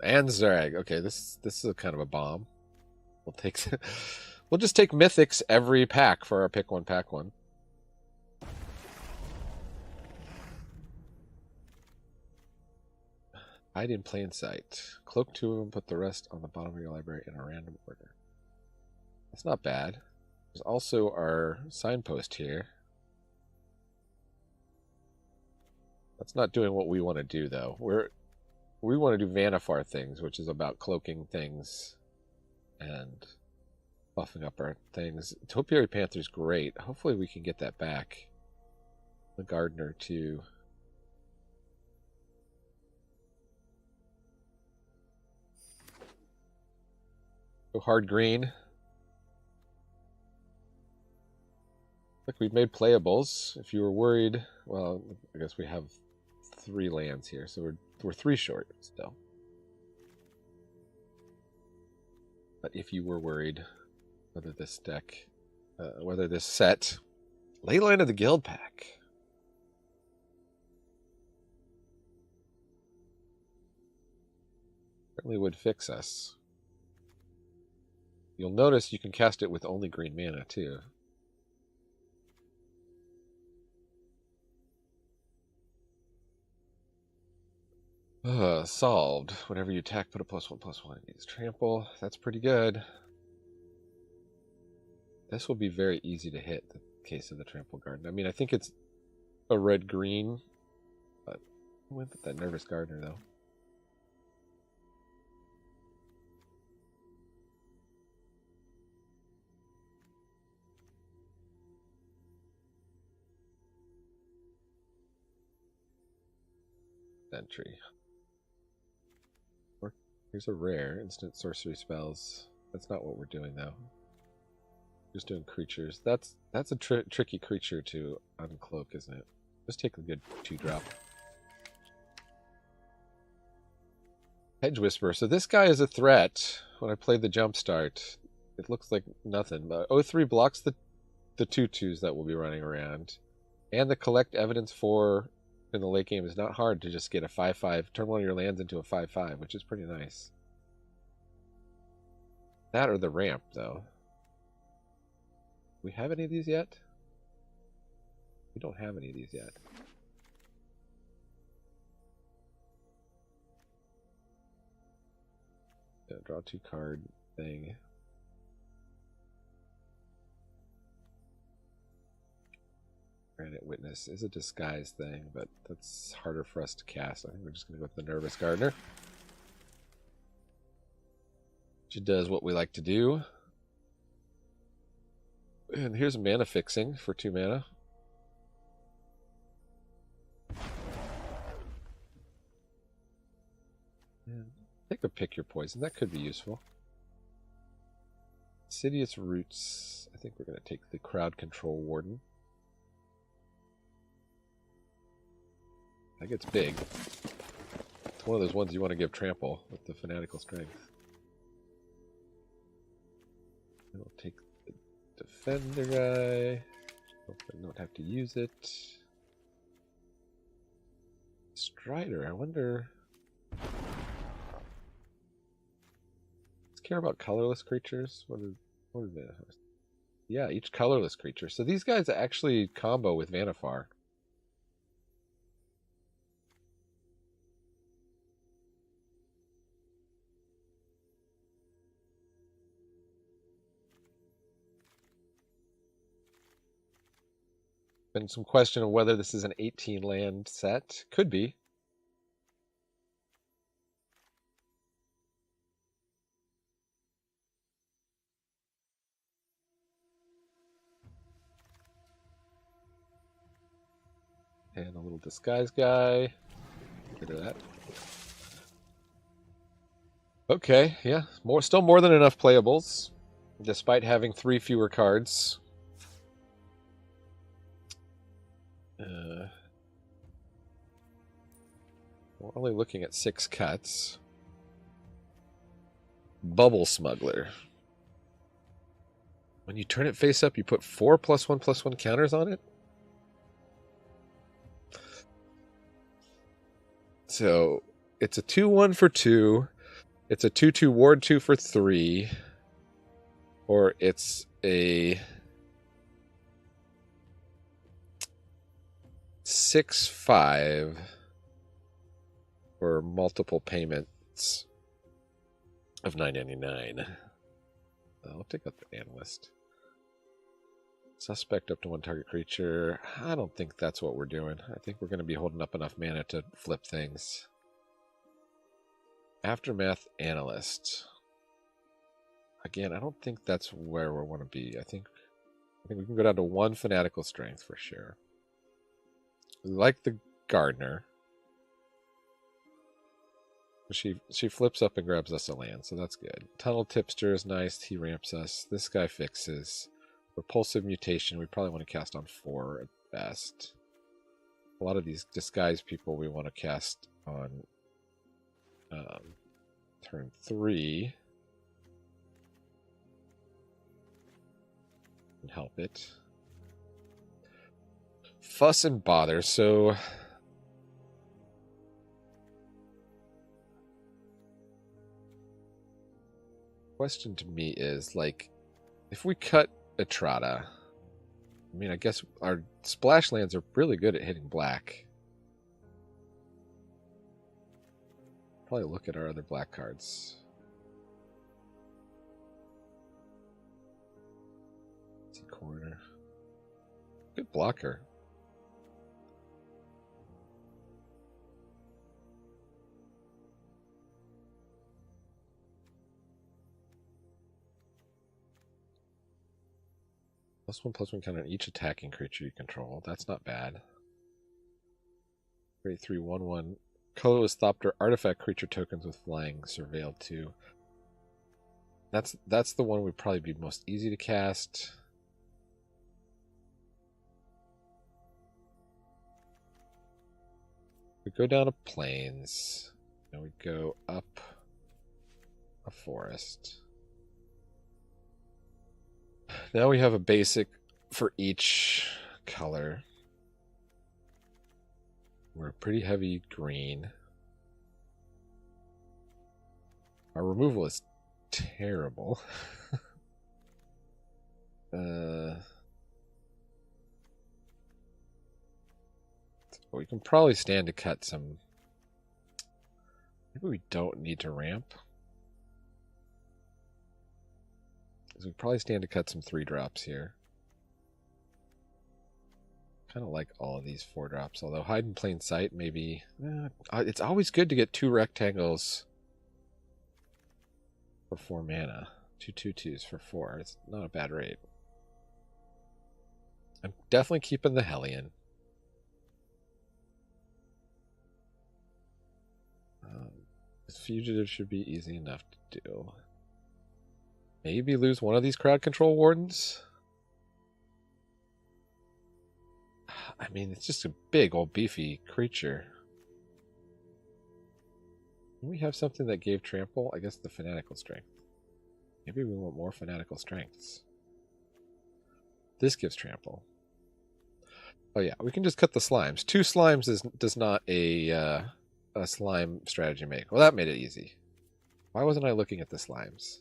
And Zarag. Okay, this is a kind of a bomb. We'll just take Mythics every pack for our pick one, pack one. Hide in plain sight. Cloak 2 of them, put the rest on the bottom of your library in a random order. That's not bad. There's also our signpost here. That's not doing what we want to do, though. We want to do Vanifar things, which is about cloaking things and buffing up our things. Topiary Panther's great. Hopefully we can get that back. The Gardener, too. Go hard green. Look, we've made playables. If you were worried, well, I guess we have 3 lands here, so we're 3 short still. But if you were worried whether this deck, whether this set, Leyline of the Guild pack. Certainly would fix us. You'll notice you can cast it with only green mana, too. Solved. Whenever you attack, put a +1/+1. Use trample. That's pretty good. This will be very easy to hit, the case of the Trample Garden. I mean, I think it's a red-green, but I went with that Nervous Gardener, though. Entry. Here's a rare. Instant sorcery spells. That's not what we're doing, though. Just doing creatures. That's a tricky creature to uncloak, isn't it? Just take a good 2-drop. Hedge Whisperer. So this guy is a threat. When I played the Jumpstart, it looks like nothing. 0-3 blocks the 2/2s that will be running around. And the collect evidence for in the late game is not hard to just get a 5/5. Turn one of your lands into a 5/5, which is pretty nice. That or the ramp, though. Do we have any of these yet? We don't have any of these yet. Yeah, draw 2 card thing. Granite Witness is a disguise thing, but that's harder for us to cast. I think we're just going to go with the Nervous Gardener. She does what we like to do. And here's mana fixing for 2 mana. And take a pick your poison. That could be useful. Insidious Roots. I think we're going to take the Crowd Control Warden. That gets big. It's one of those ones you want to give trample with the Fanatical Strength. I'll take the Defender guy. Hope I don't have to use it. Strider, I wonder. Let's care about colorless creatures. What are they? Yeah, each colorless creature. So these guys actually combo with Vanifar. Been some question of whether this is an 18 land set. Could be. And a little disguise guy. Get rid of that. Okay, yeah. Still more than enough playables, despite having 3 fewer cards. We're only looking at 6 cuts. Bubble Smuggler. When you turn it face up, you put 4 +1/+1 counters on it. So it's a 2/1 for 2. It's a 2/2 ward 2 for 3. Or it's a 6/5 for multiple payments of $9.99. I'll take up the Analyst. Suspect up to 1 target creature. I don't think that's what we're doing. I think we're going to be holding up enough mana to flip things. Aftermath Analyst. Again, I don't think that's where we want to be. I think we can go down to 1 Fanatical Strength for sure. We like the Gardener. She flips up and grabs us a land, so that's good. Tunnel Tipster is nice. He ramps us. This guy fixes. Repulsive Mutation, we probably want to cast on 4 at best. A lot of these disguise people we want to cast on turn 3. And help it. Fuss and Bother, so question to me is, like, if we cut Etrata, I mean, I guess our splash lands are really good at hitting black. Probably look at our other black cards. Corner. Good blocker. +1/+1 counter on each attacking creature you control. That's not bad. 3/3/1/1. Colorless Thopter artifact creature tokens with flying surveilled too. That's the one would probably be most easy to cast. We go down a plains, and we go up a forest. Now we have a basic for each color. We're pretty heavy green. Our removal is terrible. We can probably stand to cut some. Maybe we don't need to ramp. We can probably stand to cut some 3-drops here. Kind of like all of these 4-drops, although hide in plain sight maybe. It's always good to get 2 rectangles for 4 mana. 2 2/2s for 4. It's not a bad rate. I'm definitely keeping the Hellion. This fugitive should be easy enough to do. Maybe lose one of these crowd control wardens. I mean, it's just a big old beefy creature. Can we have something that gave trample? I guess the fanatical strength. Maybe we want more fanatical strengths. This gives trample. Oh yeah, we can just cut the slimes. 2 slimes does not a slime strategy make. Well, that made it easy. Why wasn't I looking at the slimes?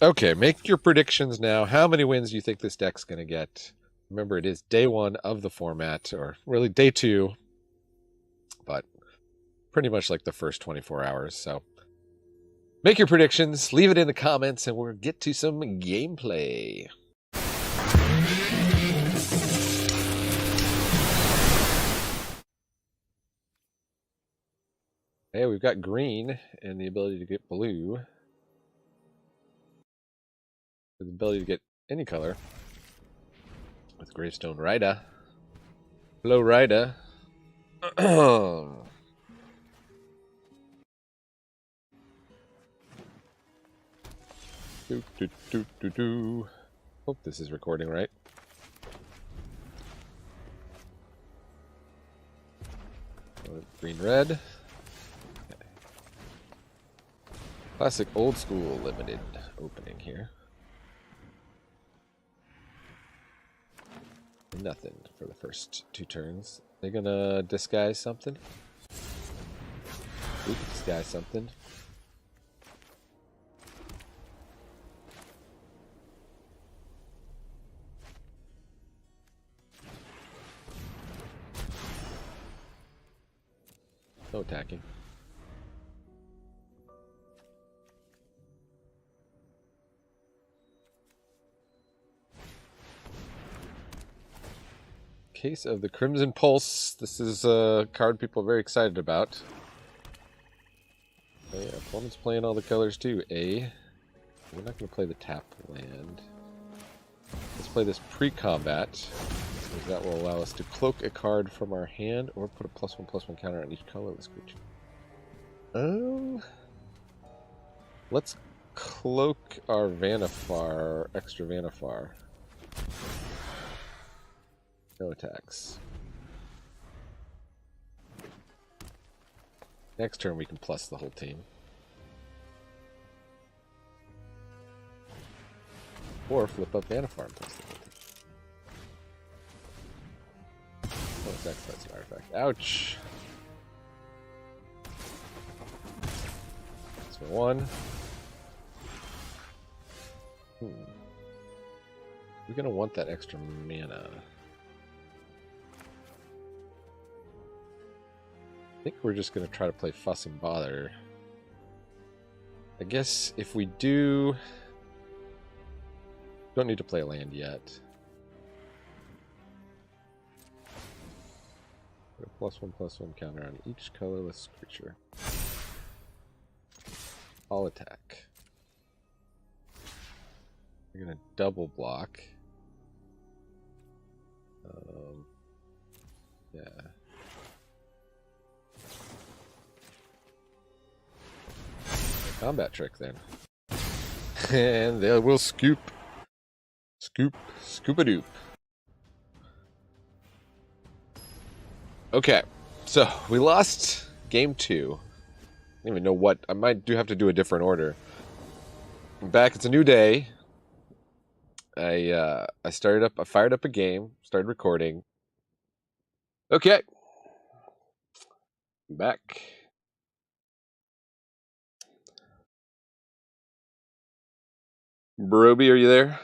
Okay, make your predictions now. How many wins do you think this deck's going to get? Remember, it is day 1 of the format, or really day 2, but pretty much like the first 24 hours. So make your predictions, leave it in the comments, and we'll get to some gameplay. Hey, we've got green and the ability to get blue. With the ability to get any color. With Gravestone Rider. Flow Rider. Hope this is recording right. Green red. Okay. Classic old school limited opening here. Nothing for the first 2 turns. They're gonna disguise something. We can disguise something. No attacking. Case of the Crimson Pulse. This is a card people are very excited about. Oh, yeah, opponent's playing all the colors too. We're not going to play the tap land. Let's play this pre-combat, because that will allow us to cloak a card from our hand or put a +1/+1 counter on each colorless creature. Let's cloak our Vanifar, extra Vanifar. No attacks. Next turn we can plus the whole team. Or flip up Vanifar and plus the whole team. Oh, that's an artifact. Ouch! That's for 1. We're gonna want that extra mana. I think we're just going to try to play Fuss and Bother. I guess if we do... Don't need to play a land yet. Put a +1/+1 counter on each colorless creature. I'll attack. We're gonna double block. Yeah. Combat trick then. And they will scoop. Scoop. Scoop-a-doop. Okay. So, we lost game 2. I don't even know what. I might have to do a different order. I'm back. It's a new day. I fired up a game, started recording. Okay. I'm back. Brobi, are you there?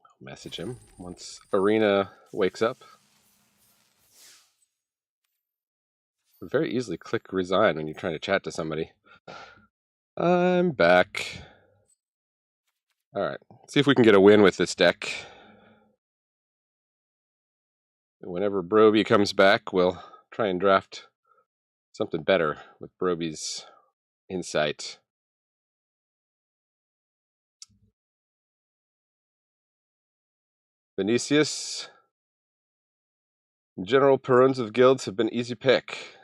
I'll message him once Arena wakes up. You very easily click resign when you're trying to chat to somebody. I'm back. Alright, see if we can get a win with this deck. Whenever Brobi comes back, we'll try and draft something better with Brobi's insight. Vinicius. General Peruns of guilds have been easy pick.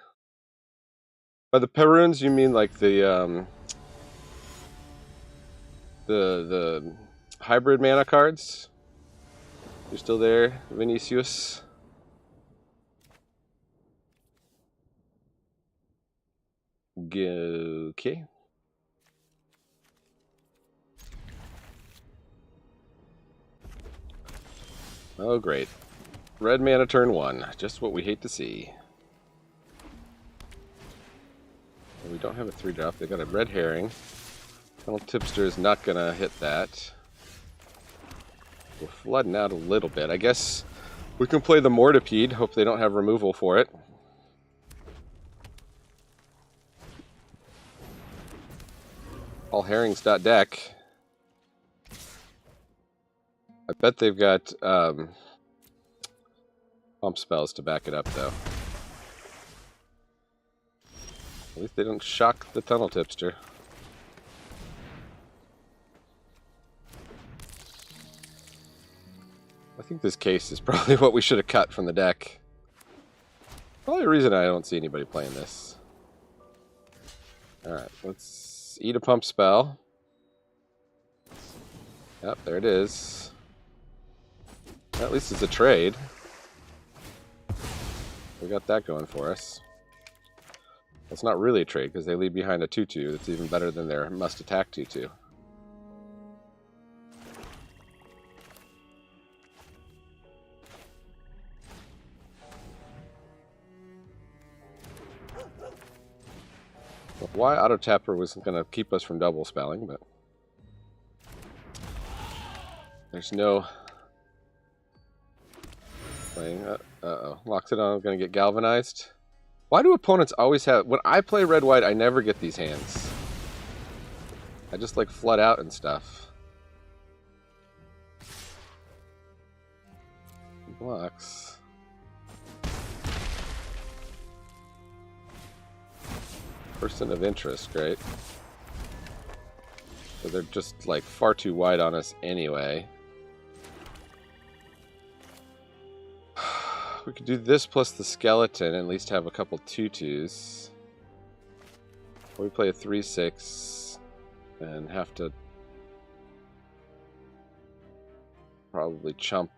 By the Peruns, you mean like the hybrid mana cards? You're still there, Vinicius? Okay. Oh, great. Red mana turn 1. Just what we hate to see. And we don't have a 3-drop. They got a red herring. Tunnel Tipster is not going to hit that. We're flooding out a little bit. I guess we can play the Mortipede. Hope they don't have removal for it. All herrings.deck. I bet they've got pump spells to back it up, though. At least they don't shock the Tunnel Tipster. I think this case is probably what we should have cut from the deck. Probably a reason I don't see anybody playing this. Alright, let's eat a pump spell. Yep, there it is. At least it's a trade. We got that going for us. It's not really a trade because they leave behind a 2-2 that's even better than their must-attack 2-2. Why Auto Tapper was going to keep us from double spelling, but there's no playing. Uh-oh. Locks it on. Going to get galvanized. Why do opponents always have... When I play red-white, I never get these hands. I just, like, flood out and stuff. Blocks. Person of interest, great. So they're just, like, far too wide on us anyway. We could do this plus the skeleton and at least have a couple 2-2s. We play a 3-6 and have to probably chump.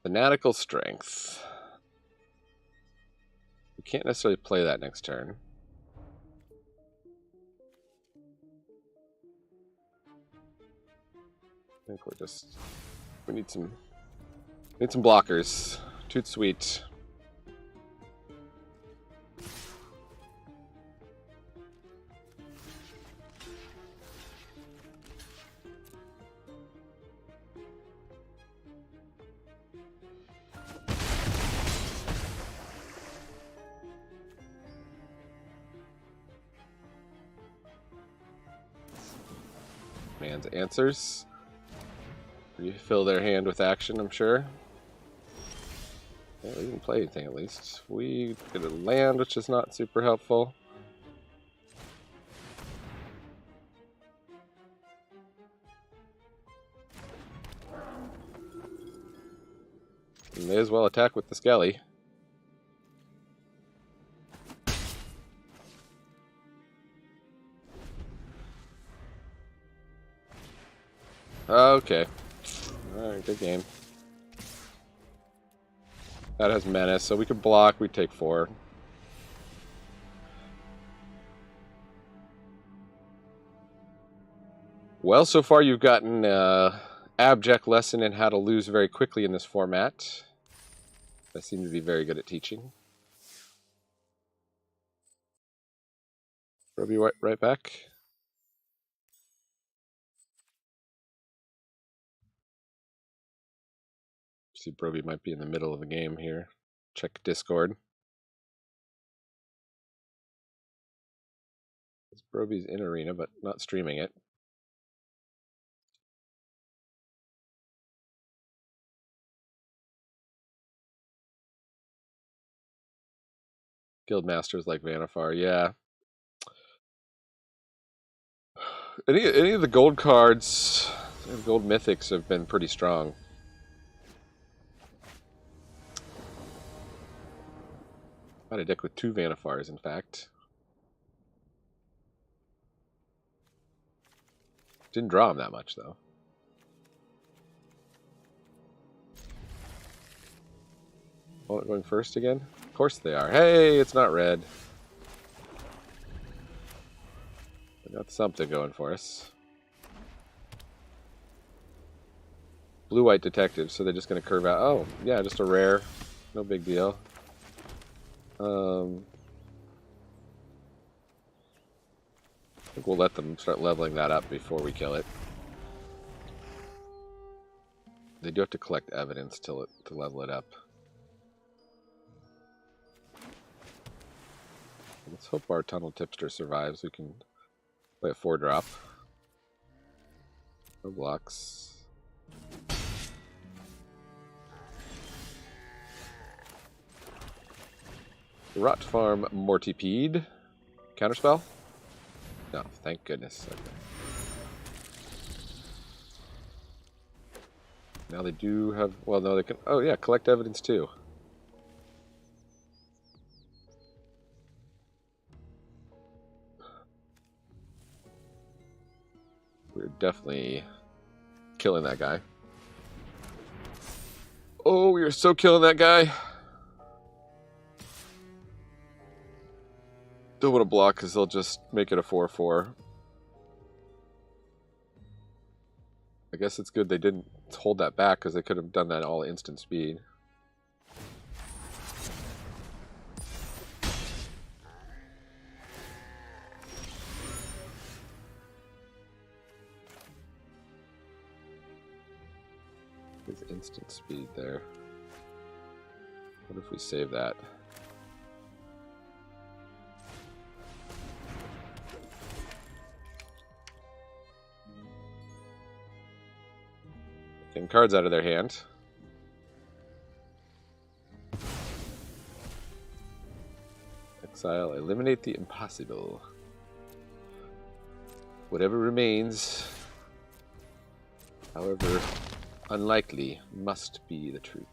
Fanatical Strength. We can't necessarily play that next turn. I think we need some blockers. Toot sweet. Man's answers. Refill their hand with action, I'm sure. Yeah, they didn't play anything at least. We get a land, which is not super helpful. We may as well attack with the Skelly. Okay. Alright, good game. That has menace, so we could block, we take 4. Well, so far you've gotten an abject lesson in how to lose very quickly in this format. I seem to be very good at teaching. Brobi right back. See, Brobi might be in the middle of the game here. Check Discord. Brobi's in arena, but not streaming it. Guildmasters like Vanifar, yeah. Any of the gold cards, gold mythics have been pretty strong. Had a deck with 2 Vanifars, in fact. Didn't draw him that much, though. Wallet going first again? Of course they are. Hey, it's not red. We got something going for us. Blue-white detective, so they're just going to curve out. Oh, yeah, just a rare. No big deal. I think we'll let them start leveling that up before we kill it. They do have to collect evidence to level it up. Let's hope our Tunnel Tipster survives. We can play a 4-drop. No blocks. Rot Farm Mortipede. Counterspell? No, thank goodness. Okay. Now they do have... Well, no, they can... Oh, yeah, collect evidence too. We're definitely killing that guy. Oh, we are so killing that guy. Don't want to block because they'll just make it a 4/4. I guess it's good they didn't hold that back because they could have done that all instant speed. There's instant speed there. What if we save that? Getting cards out of their hand. Exile, eliminate the impossible. Whatever remains, however unlikely, must be the truth.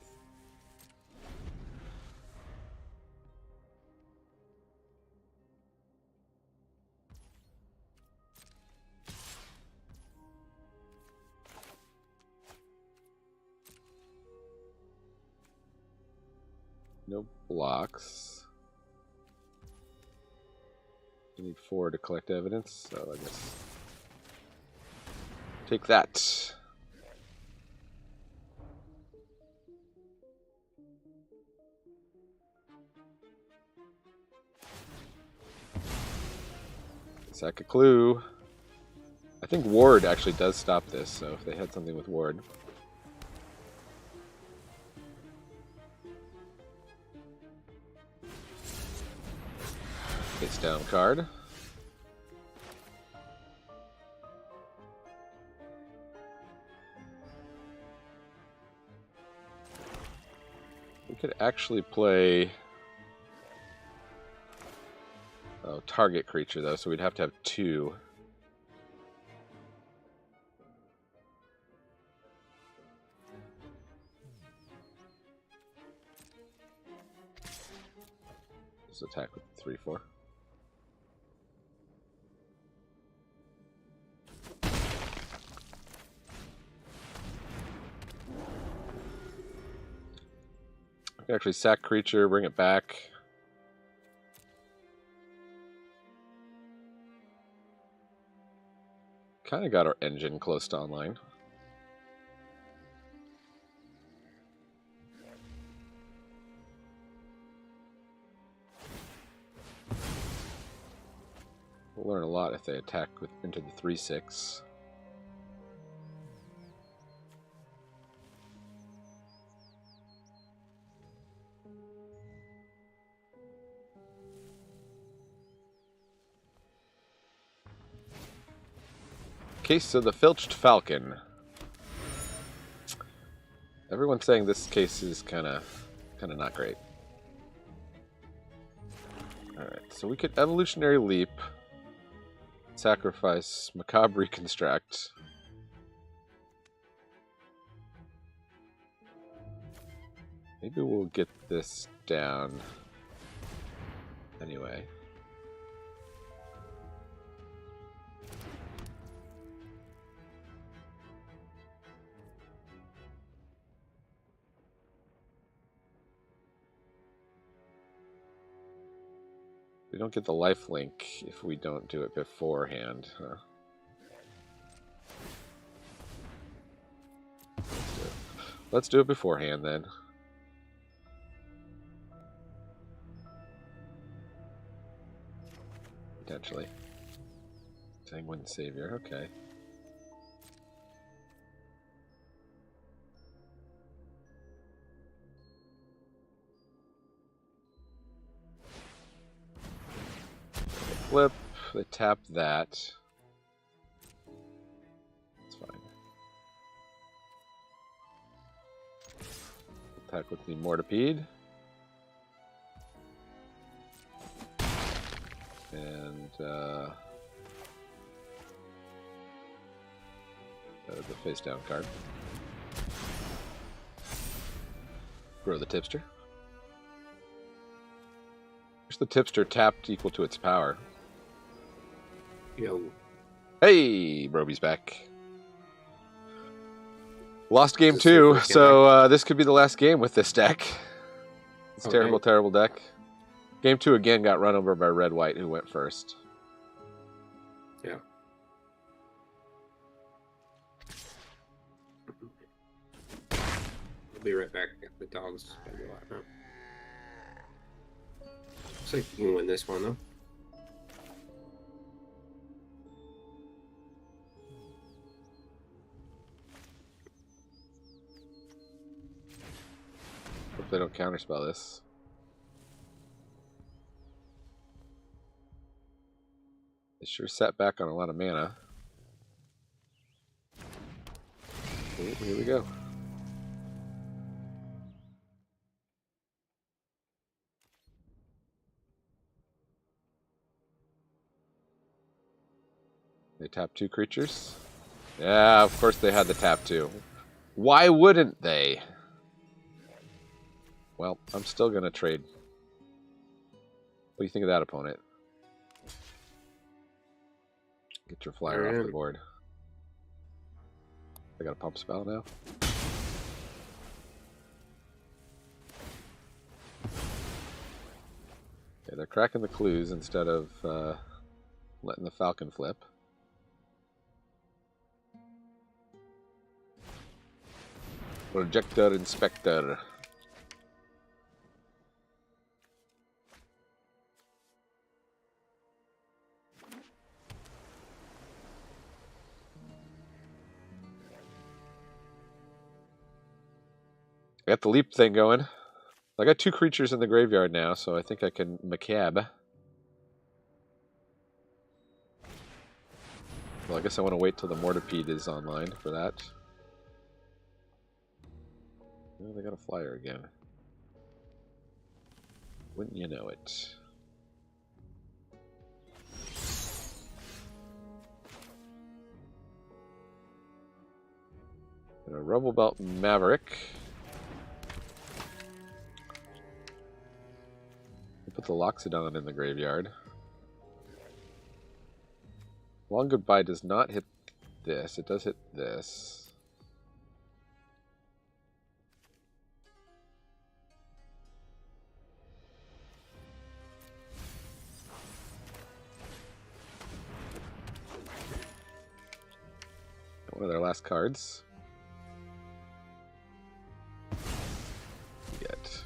No blocks. You need 4 to collect evidence, so I guess take that. Sack a clue. I think Ward actually does stop this, so if they had something with Ward. Face down card. could actually play... Oh, target creature, though, so we'd have to have 2. Just attack with 3/4. I can actually sack creature, bring it back. Kind of got our engine close to online. We'll learn a lot if they attack into the 3/6. Case of the Filched Falcon. Everyone's saying this case is kind of not great. Alright, so we could Evolutionary Leap, sacrifice, Macabre Reconstruct. Maybe we'll get this down anyway. We don't get the life link if we don't do it beforehand, huh? Let's do it beforehand then. Potentially. Sanguine Savior, okay. Flip, they tap that. That's fine. Attack with the Mortipede. And that is the face down card. Grow the Tipster. Wish the Tipster tapped equal to its power. Yo. Hey, Brobi's back. Lost game 2, so this could be the last game with this deck. It's terrible, terrible deck. Game 2 again got run over by Red-White, who went first. Yeah. I'll be right back. The dogs. Looks like you can win this one, though. Hope they don't counterspell this. They sure set back on a lot of mana. Ooh, here we go. They tap 2 creatures. Yeah, of course they had the tap 2. Why wouldn't they? Well, I'm still going to trade. What do you think of that, opponent? Get your flyer off the board. I got a pump spell now. Okay, they're cracking the clues instead of letting the Falcon flip. Projector Inspector. I got the leap thing going. I got 2 creatures in the graveyard now, so I think I can Macabre. Well, I guess I want to wait till the Mortipede is online for that. Oh, they got a flyer again. Wouldn't you know it? And a Rubble Belt Maverick. Put the Loxodon in the graveyard. Long Goodbye does not hit this. It does hit this. One of their last cards. Get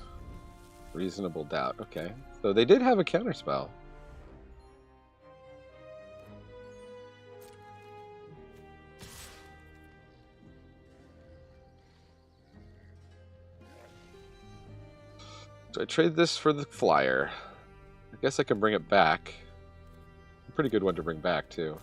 Reasonable Doubt. Okay. So they did have a counterspell. So I trade this for the flyer. I guess I can bring it back. A pretty good one to bring back, too.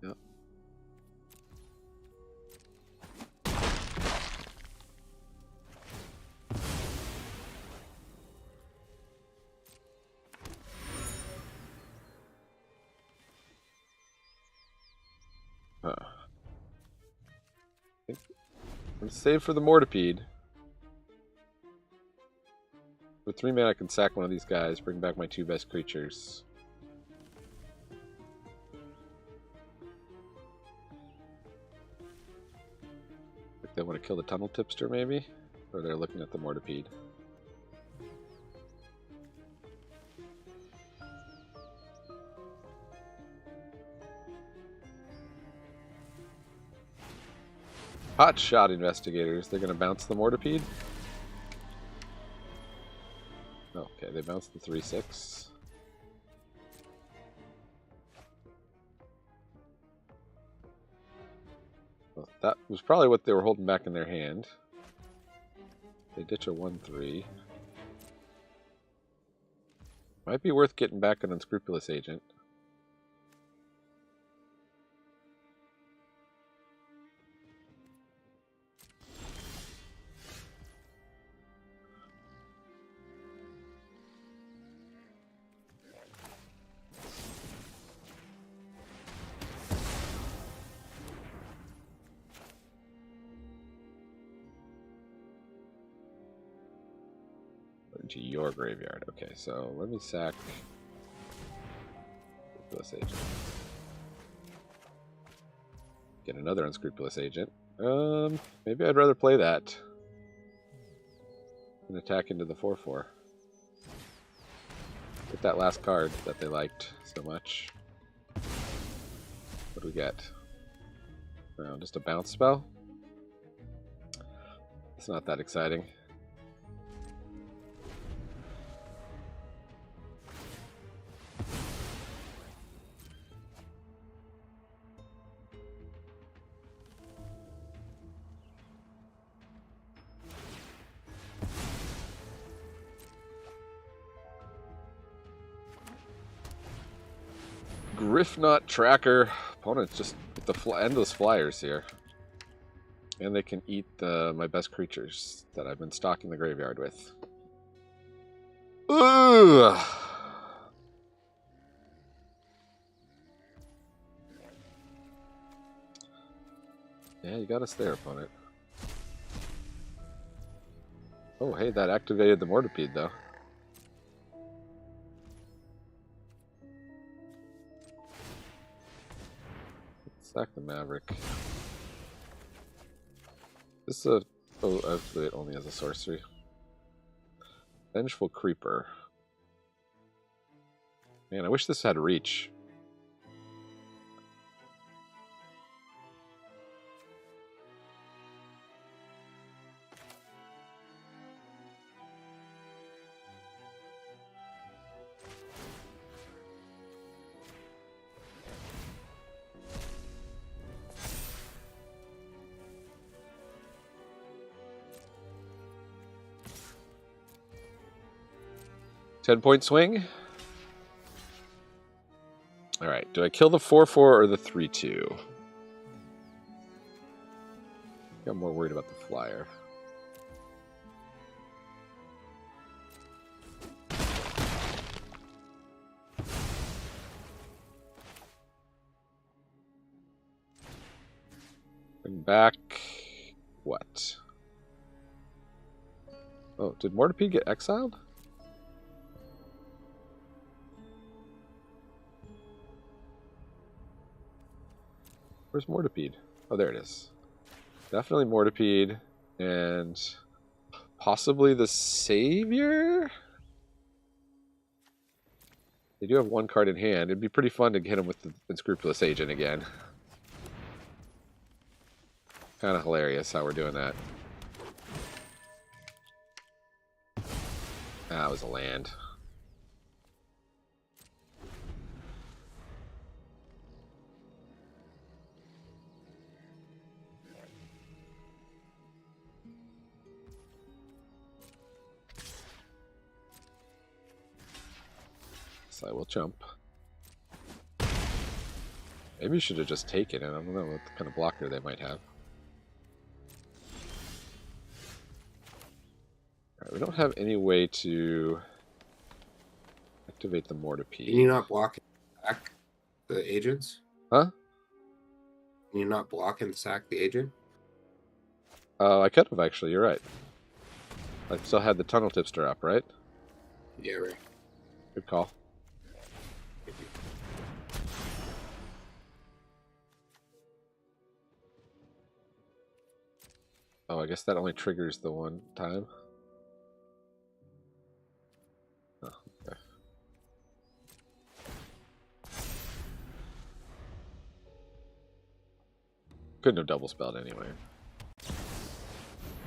Yep. I'm save for the Mortipede. With 3 mana, I can sack one of these guys, bring back my 2 best creatures. Think they want to kill the Tunnel Tipster, maybe? Or they're looking at the Mortipede. Hot shot, Investigators. They're going to bounce the Mortipede? Okay, they bounced the 3/6. Well, that was probably what they were holding back in their hand. They ditch a 1/3. Might be worth getting back an Unscrupulous Agent. Into your graveyard. Okay, so let me sack Unscrupulous Agent. Get another Unscrupulous Agent. Maybe I'd rather play that and attack into the 4/4. Get that last card that they liked so much. What do we get? Oh, just a bounce spell? It's not that exciting. Griffnot Tracker. Opponents just with the endless flyers here. And they can eat my best creatures that I've been stocking the graveyard with. Ooh! Yeah, you got us there, opponent. Oh, hey, that activated the Mortipede, though. Sack the Maverick. This is a... Oh, actually it only has a sorcery. Vengeful Creeper. Man, I wish this had reach. 10-point swing. Alright, do I kill the 4-4 or the 3-2? I'm more worried about the flyer. Bring back... what? Oh, did Mortipede get exiled? Where's Mortipede? Oh, there it is. Definitely Mortipede, and possibly the Savior? They do have one card in hand. It'd be pretty fun to hit him with the Unscrupulous Agent again. Kind of hilarious how we're doing that. That was a land. So I will jump. Maybe you should have just taken it. I don't know what kind of blocker they might have. Alright, we don't have any way to activate the Mortipede. Can you not block back the agents? Huh? Can you not block and sack the agent? I could have actually, you're right. I still had the Tunnel Tipster up, right? Yeah, right. Good call. Oh, I guess that only triggers the one time. Oh, okay. Couldn't have double spelled anyway.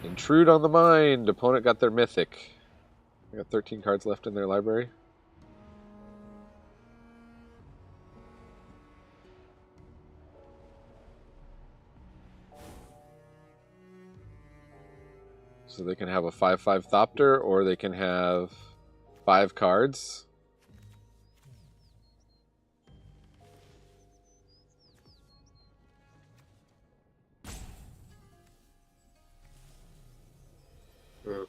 Intrude on the mind. Opponent got their mythic. I got 13 cards left in their library. So they can have a 5/5 Thopter, or they can have 5 cards. I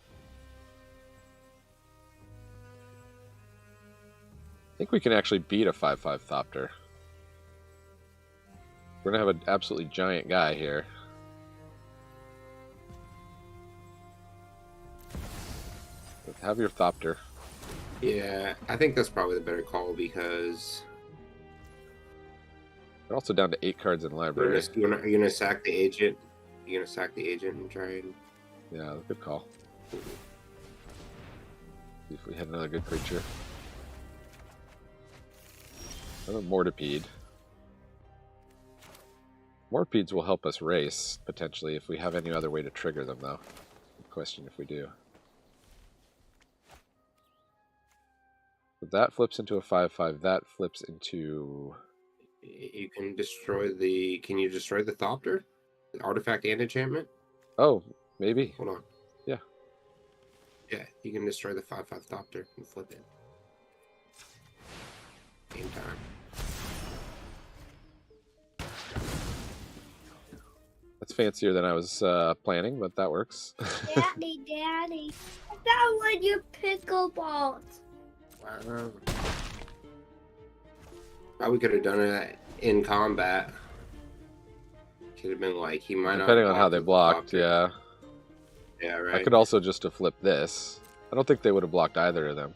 think we can actually beat a 5/5 Thopter. We're going to have an absolutely giant guy here. Have your Thopter. Yeah, I think that's probably the better call because... We're also down to 8 cards in the library. You're gonna sack the agent? You're gonna sack the agent and try and... Yeah, good call. See if we had another good creature. Another Mortipede. Mortipedes will help us race, potentially, if we have any other way to trigger them, though. Good question if we do. So that flips into a 5/5. That flips into... You can destroy the... Can you destroy the Thopter? The artifact and enchantment? Oh, maybe. Hold on. Yeah. Yeah, you can destroy the 5/5 Thopter and flip it. Same time. That's fancier than I was planning, but that works. Daddy, that was your pickleballs. Wow. Probably could have done it in combat. Could have been like, he might not... Depending on how they blocked, yeah. Yeah, right. I could also just have flipped this. I don't think they would have blocked either of them.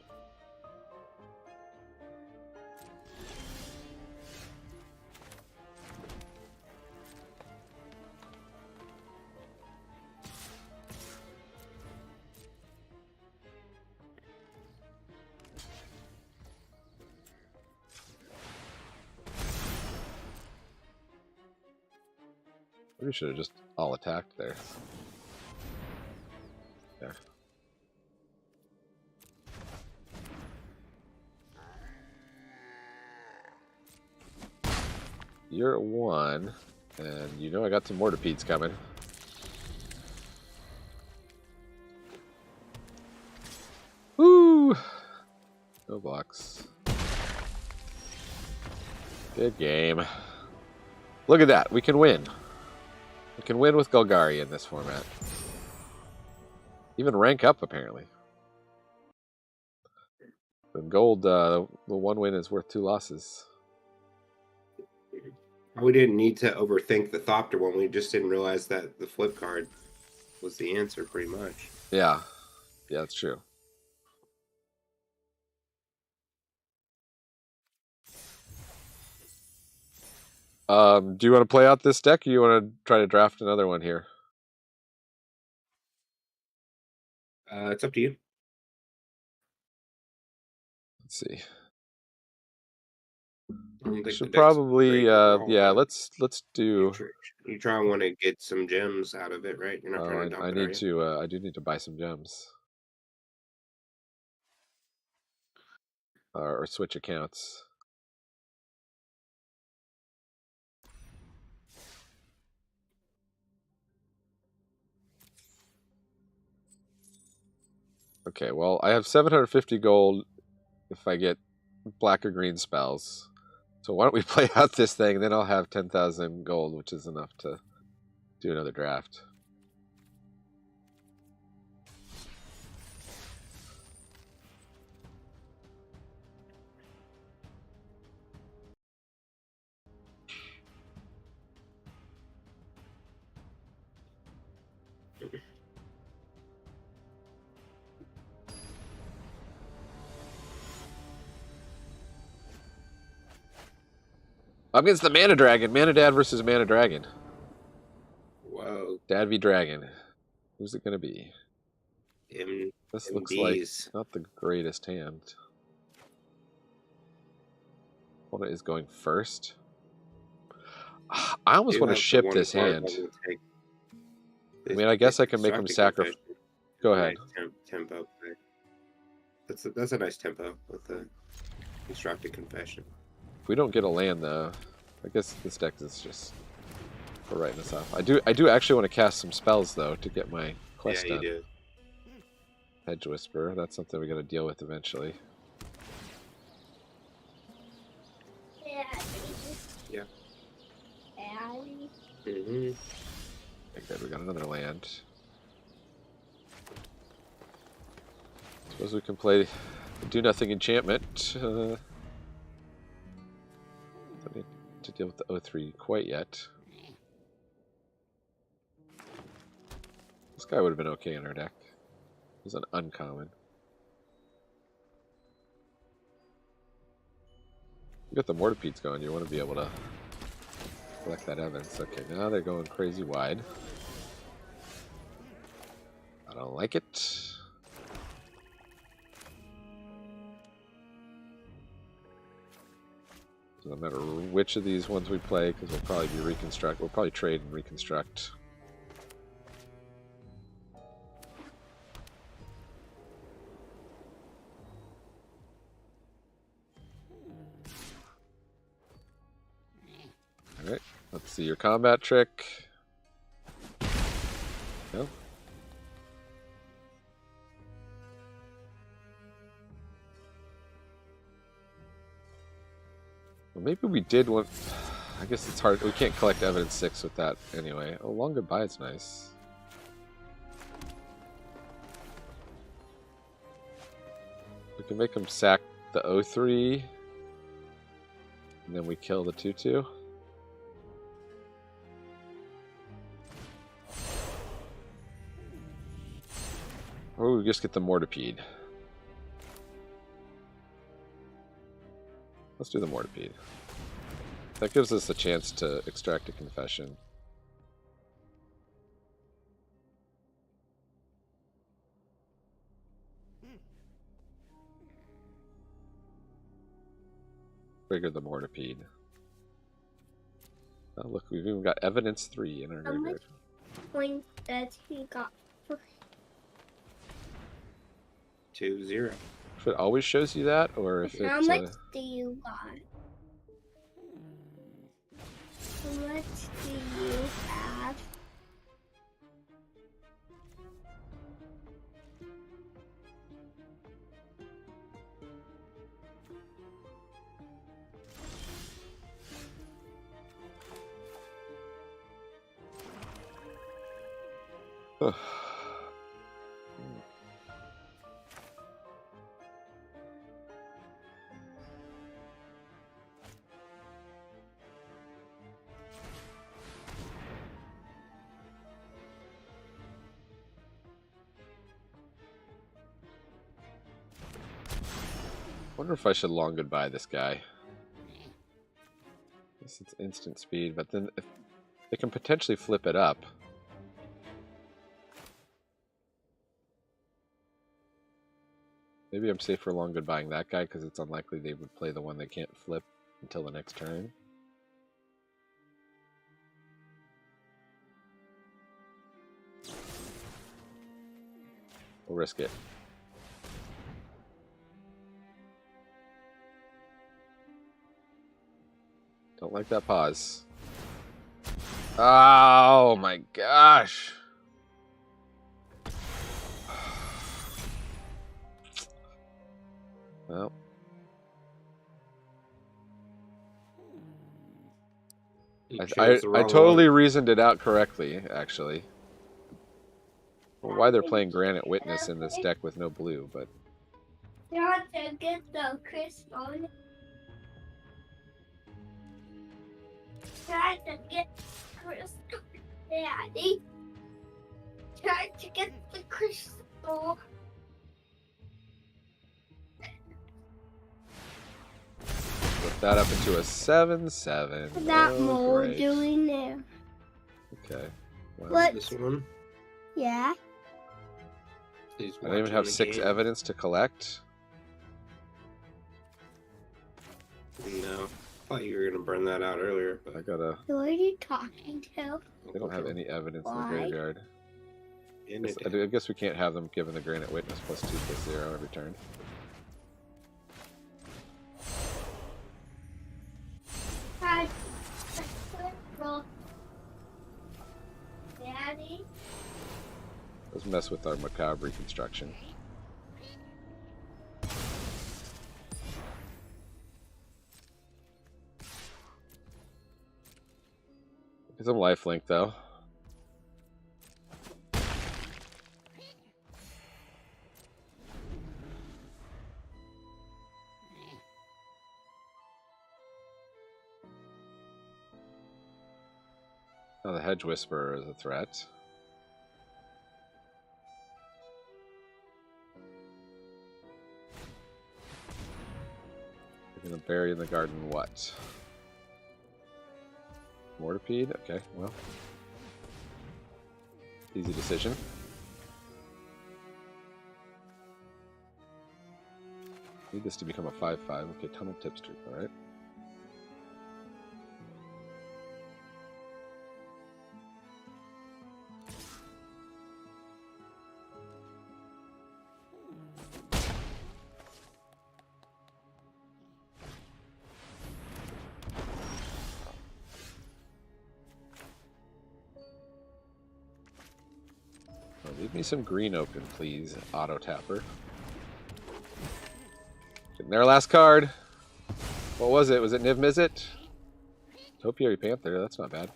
We should have just all attacked there. There. You're at 1, and you know I got some Mortipedes coming. Woo! Good game. Look at that. We can win. We can win with Golgari in this format. Even rank up, apparently. The gold, the one win is worth 2 losses. We didn't need to overthink the Thopter one. We just didn't realize that the flip card was the answer, pretty much. Yeah. Yeah, that's true. Do you want to play out this deck, or you want to try to draft another one here? It's up to you. Let's see. Should probably, yeah. Let's do. You try and want to get some gems out of it, right? You're not trying to dump I it, need to. I do need to buy some gems, or switch accounts. Okay, well, I have 750 gold if I get black or green spells. So why don't we play out this thing, then I'll have 10,000 gold, which is enough to do another draft. Up against the Mana Dragon. Mana Dad versus Mana Dragon. Whoa. Dad v Dragon. Who's it going to be? This looks like not the greatest hand. Opponent is going first. I almost want to ship this hand. I mean, I guess I can make him sacrifice. Go ahead. Tempo. That's a nice tempo with the Constructed Confession. If we don't get a land, though, I guess this deck is just for writing this off. I do actually want to cast some spells, though, to get my quest done. You do. Hedge Whisper. That's something we got to deal with eventually. Yeah. Okay, good. We got another land. Suppose we can play Do Nothing Enchantment. Don't need to deal with the 0-3 quite yet. This guy would have been okay in our deck. He's an uncommon. You got the Mortipedes going, you want to be able to collect that evidence. Okay, now they're going crazy wide. I don't like it. So no matter which of these ones we play, because we'll probably be reconstruct. We'll probably trade and reconstruct. Alright, let's see your combat trick. No. Well, maybe we did want. I guess it's hard. We can't collect evidence 6 with that anyway. Oh, Long Goodbye is nice. We can make him sack the 0-3. And then we kill the 2-2. Or we just get the Mortipede. Let's do the Mortipede. That gives us a chance to extract a confession. Trigger the Mortipede. Oh, look, we've even got evidence 3 in our graveyard. How much points does he got? 2-0. If it always shows you that, or if How it's... much do you got? How much do you have? Wonder if I should long goodbye this guy. Guess it's instant speed, but then if they can potentially flip it up. Maybe I'm safer long goodbying that guy because it's unlikely they would play the one they can't flip until the next turn. We'll risk it. Don't like that pause. Oh my gosh. Well. I totally reasoned it out correctly, actually. Well, why they're playing Granite Witness in this deck with no blue, but... You have to get the crystal. Try to get crystal, Daddy. Try to get the crystal. Put that up into a 7/7. That mole doing there. Okay. Well, What? This one? Yeah. He's I don't even have 6 evidence to collect. No. I thought you were gonna burn that out earlier, but I gotta... Who are you talking to? They don't have any evidence in the Why? graveyard. I guess we can't have them given the Granite Witness +2/+0 every turn. Try the crystal, Daddy. Let's mess with our macabre reconstruction. Get some lifelink though. Now the Hedge Whisperer is a threat. We're gonna bury in the garden what? Mortipede? Okay, well. Easy decision. Need this to become a 5/5. Okay, Tunnel Tipster, alright. Leave me some green open, please, Auto Tapper. Getting their last card. What was it? Was it Niv Mizzet? Topiary Panther, that's not bad.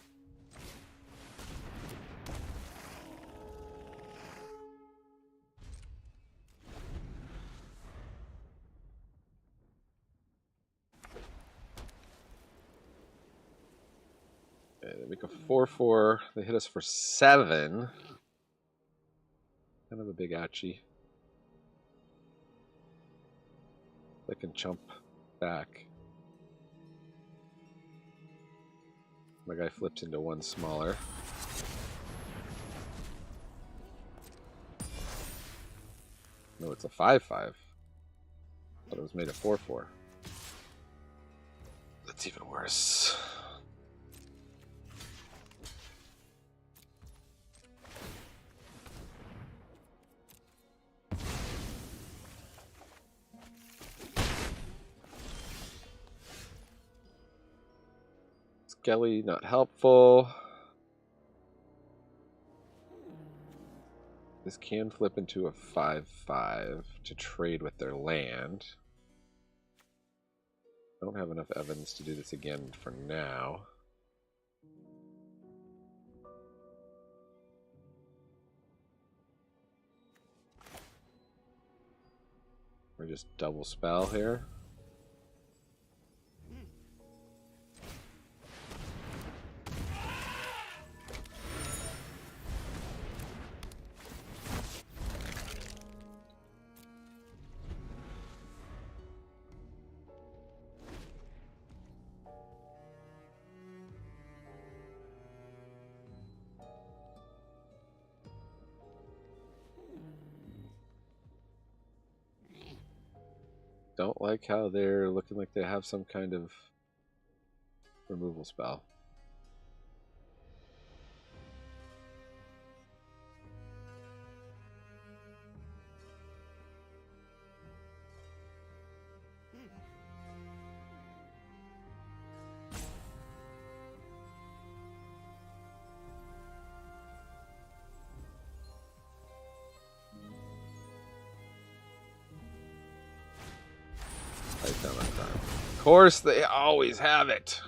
Okay, they make a 4/4. They hit us for 7. Kind of a big ouchie. They can chump back. My guy flips into one smaller. No, it's a 5/5. Thought it was made a 4/4. That's even worse. Skelly, not helpful. This can flip into a 5/5 to trade with their land. I don't have enough evidence to do this again for now. Or just double spell here. Don't like how they're looking like they have some kind of removal spell. Of course, they always have it.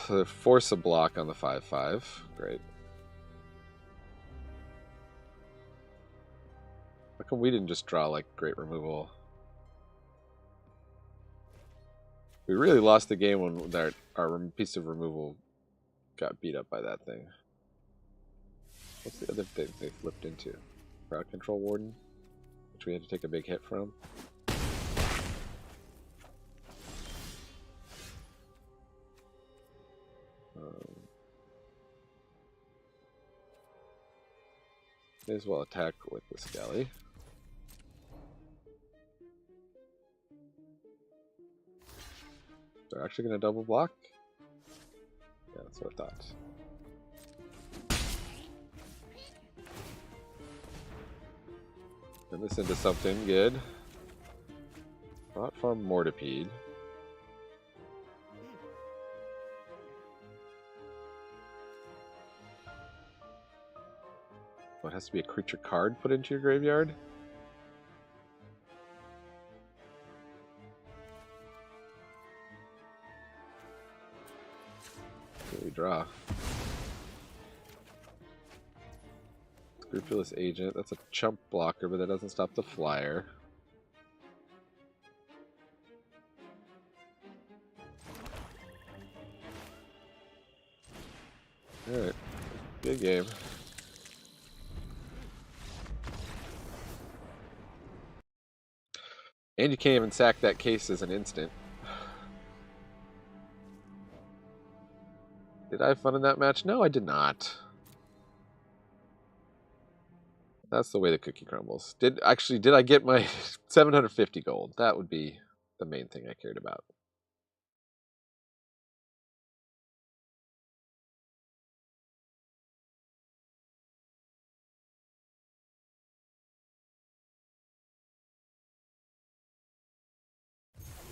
So they force a block on the 5/5. Great. How come we didn't just draw like great removal? We really lost the game when our piece of removal got beat up by that thing. What's the other thing they flipped into? Crowd Control Warden? Which we had to take a big hit from. May as well attack with the Skelly. They're actually going to double block? Yeah, that's what I thought. Turn this into something good. Not Farm Mortipede. What, has to be a creature card put into your graveyard? What do we draw? Scrupulous Agent, that's a chump blocker, but that doesn't stop the flyer. Alright, good game. And you can't even sack that case as an instant. Did I have fun in that match? No, I did not. That's the way the cookie crumbles. Did I get my 750 gold? That would be the main thing I cared about.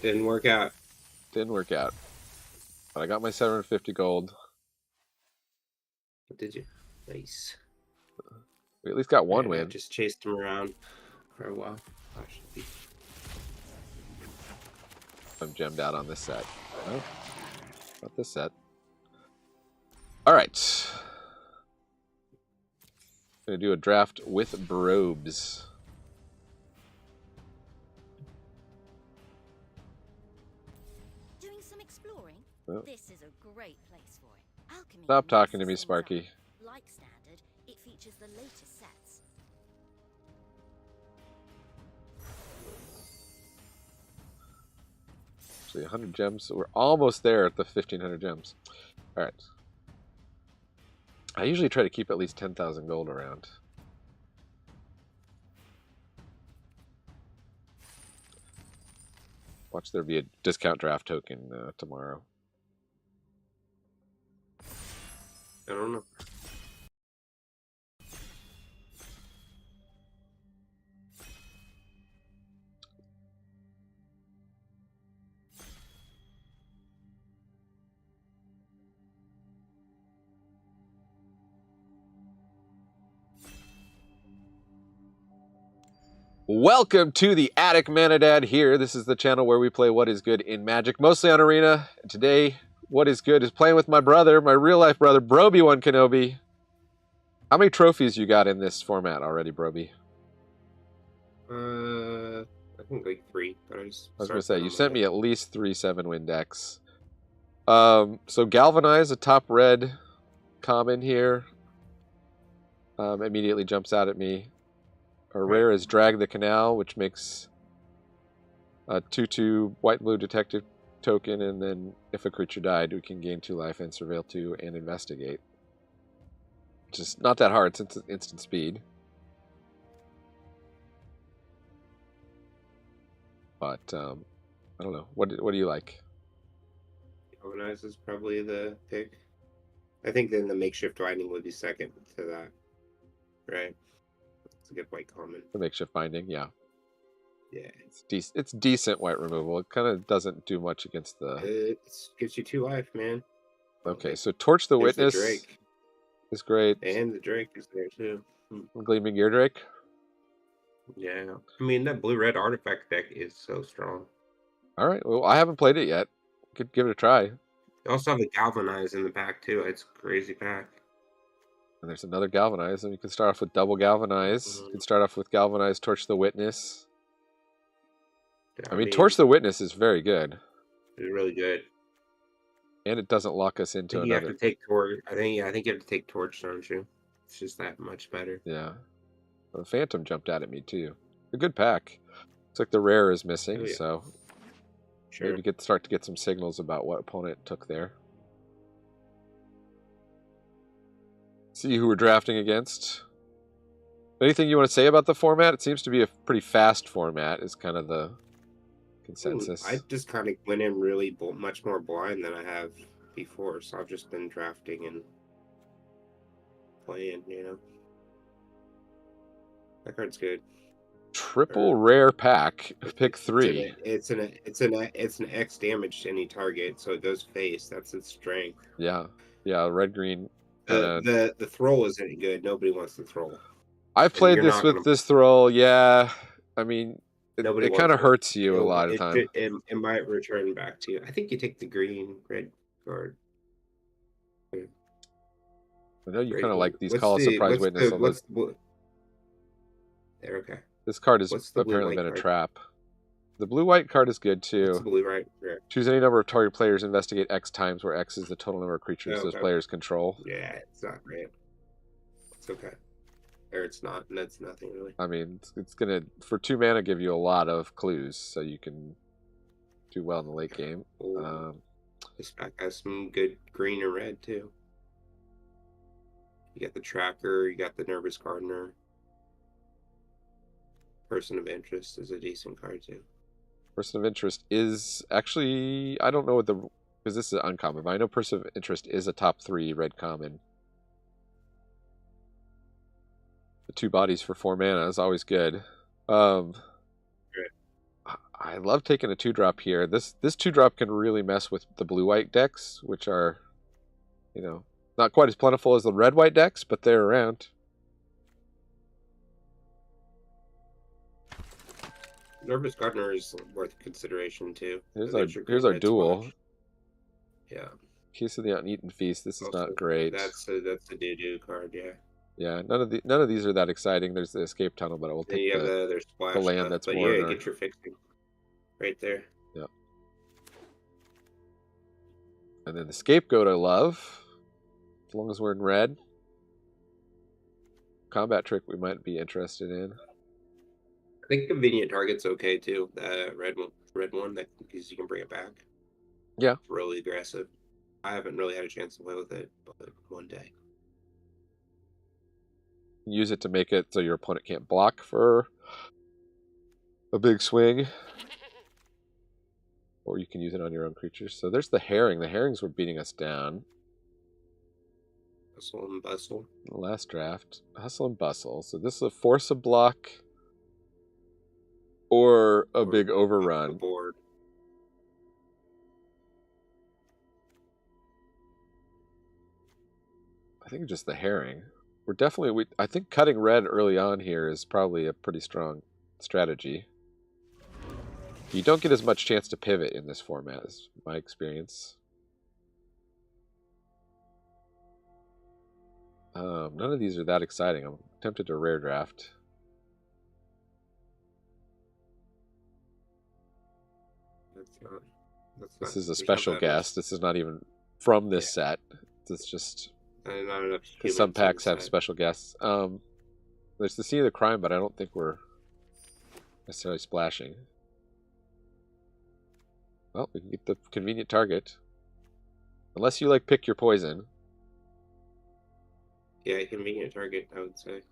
Didn't work out. Didn't work out. But I got my 750 gold. Did you? Nice. We at least got one win. I just chased him around for a while. I'm gemmed out on this set. No, not this set. All right. Gonna do a draft with Brobes. Doing some exploring. Oh. This is a great place for it. Alchemy. Stop talking to me, Sparky. Like standard, it features the latest sets. Actually, 100 gems. So we're almost there at the 1,500 gems. All right. I usually try to keep at least 10,000 gold around. Watch there be a discount draft token tomorrow. I don't know. Welcome to the Attic Manadad here. This is the channel where we play What is Good in Magic, mostly on Arena. And today, What is Good is playing with my brother, my real-life brother, Brobi won Kenobi. How many trophies you got in this format already, Brobi? I think like 3. But I was going to say, you started sent me at least 3 7-win decks. So Galvanize, a top red common here, immediately jumps out at me. Our rare is Drag the Canal, which makes a 2/2 white-blue detective token, and then if a creature died, we can gain 2 life and surveil 2 and investigate. Which is not that hard since it's instant speed. But I don't know. What do you like? Galvanize is probably the pick. I think then the Makeshift Binding would be second to that. Right? It's a good white common. The Makeshift Binding, yeah. Yeah. It's decent white removal. It kind of doesn't do much against the... It gives you 2 life, man. Okay, so Torch the There's Witness the Drake. is great. And the Drake is there too. Gleaming Gear Drake. Yeah. I mean, that blue-red artifact deck is so strong. All right. Well, I haven't played it yet. Could give it a try. You also have a Galvanize in the pack too. It's a crazy pack. And there's another Galvanize, and you can start off with double Galvanize. You can start off with Galvanize, Torch the Witness. Yeah, I mean, Torch the Witness is very good. It's really good. And it doesn't lock us into another... You have to take Torch. I think you have to take Torch, don't you? It's just that much better. Yeah. The Phantom jumped out at me too. A good pack. Looks like the rare is missing, so sure. maybe start to get some signals about what opponent took there. See who we're drafting against. Anything you want to say about the format? It seems to be a pretty fast format, is kind of the consensus. I just kind of went in really much more blind than I have before, so I've just been drafting and playing, you know. That card's good. Triple rare pack. Pick 3. It's an X damage to any target, so it goes face. That's its strength. Yeah, red green. The Thrall isn't good. Nobody wants the Thrall. I've played this with this Thrall. Yeah, I mean, it kind of hurts you a lot of time. It might return back to you. I think you take the red card. I know you kind of like these Call of Surprise Witness. Okay. This card has apparently been a trap. The blue-white card is good too. What's the blue-white? Yeah. Choose any number of target players, investigate X times, where X is the total number of creatures those players control. Yeah, it's not great. It's okay. Or it's not, and that's nothing really. I mean, it's gonna, for 2 mana, give you a lot of clues, so you can do well in the late game. This pack has some good green and red too. You got the Tracker, you got the Nervous Gardener. Person of Interest is a decent card too. Person of Interest is actually, I don't know what because this is uncommon, but I know Person of Interest is a top 3 red common. The 2 bodies for 4 mana is always good. I love taking a 2-drop here. This 2-drop can really mess with the blue-white decks, which are, not quite as plentiful as the red-white decks, but they're around. Nervous Gardener is worth consideration too. Here's our duel. Yeah. Case of the Uneaten Feast. This is also not great. That's a do card. Yeah. Yeah. None of these are that exciting. There's the Escape Tunnel, but I will take the land that's more. Yeah, get your fixing right there. Yeah. And then the Scapegoat I love, as long as we're in red. Combat Trick we might be interested in. I think Convenient Target's okay too. The red one that because you can bring it back. Yeah. It's really aggressive. I haven't really had a chance to play with it, but one day. Use it to make it so your opponent can't block for a big swing. Or you can use it on your own creatures. So there's the Herring. The Herrings were beating us down. Hustle and Bustle. The last draft. Hustle and Bustle. So this is a force a block. Or a big overrun. Board. I think just the Herring. We're definitely... I think cutting red early on here is probably a pretty strong strategy. You don't get as much chance to pivot in this format, is my experience. None of these are that exciting. I'm tempted to rare draft. not. This is a there's not special that much. guest. This is not even from this set. It's just And not enough because some humans in the packs have set. special guests. There's the scene of the crime, but I don't think we're necessarily splashing. Well, we can get the convenient target. Unless you like pick your poison. Yeah, convenient target, I would say.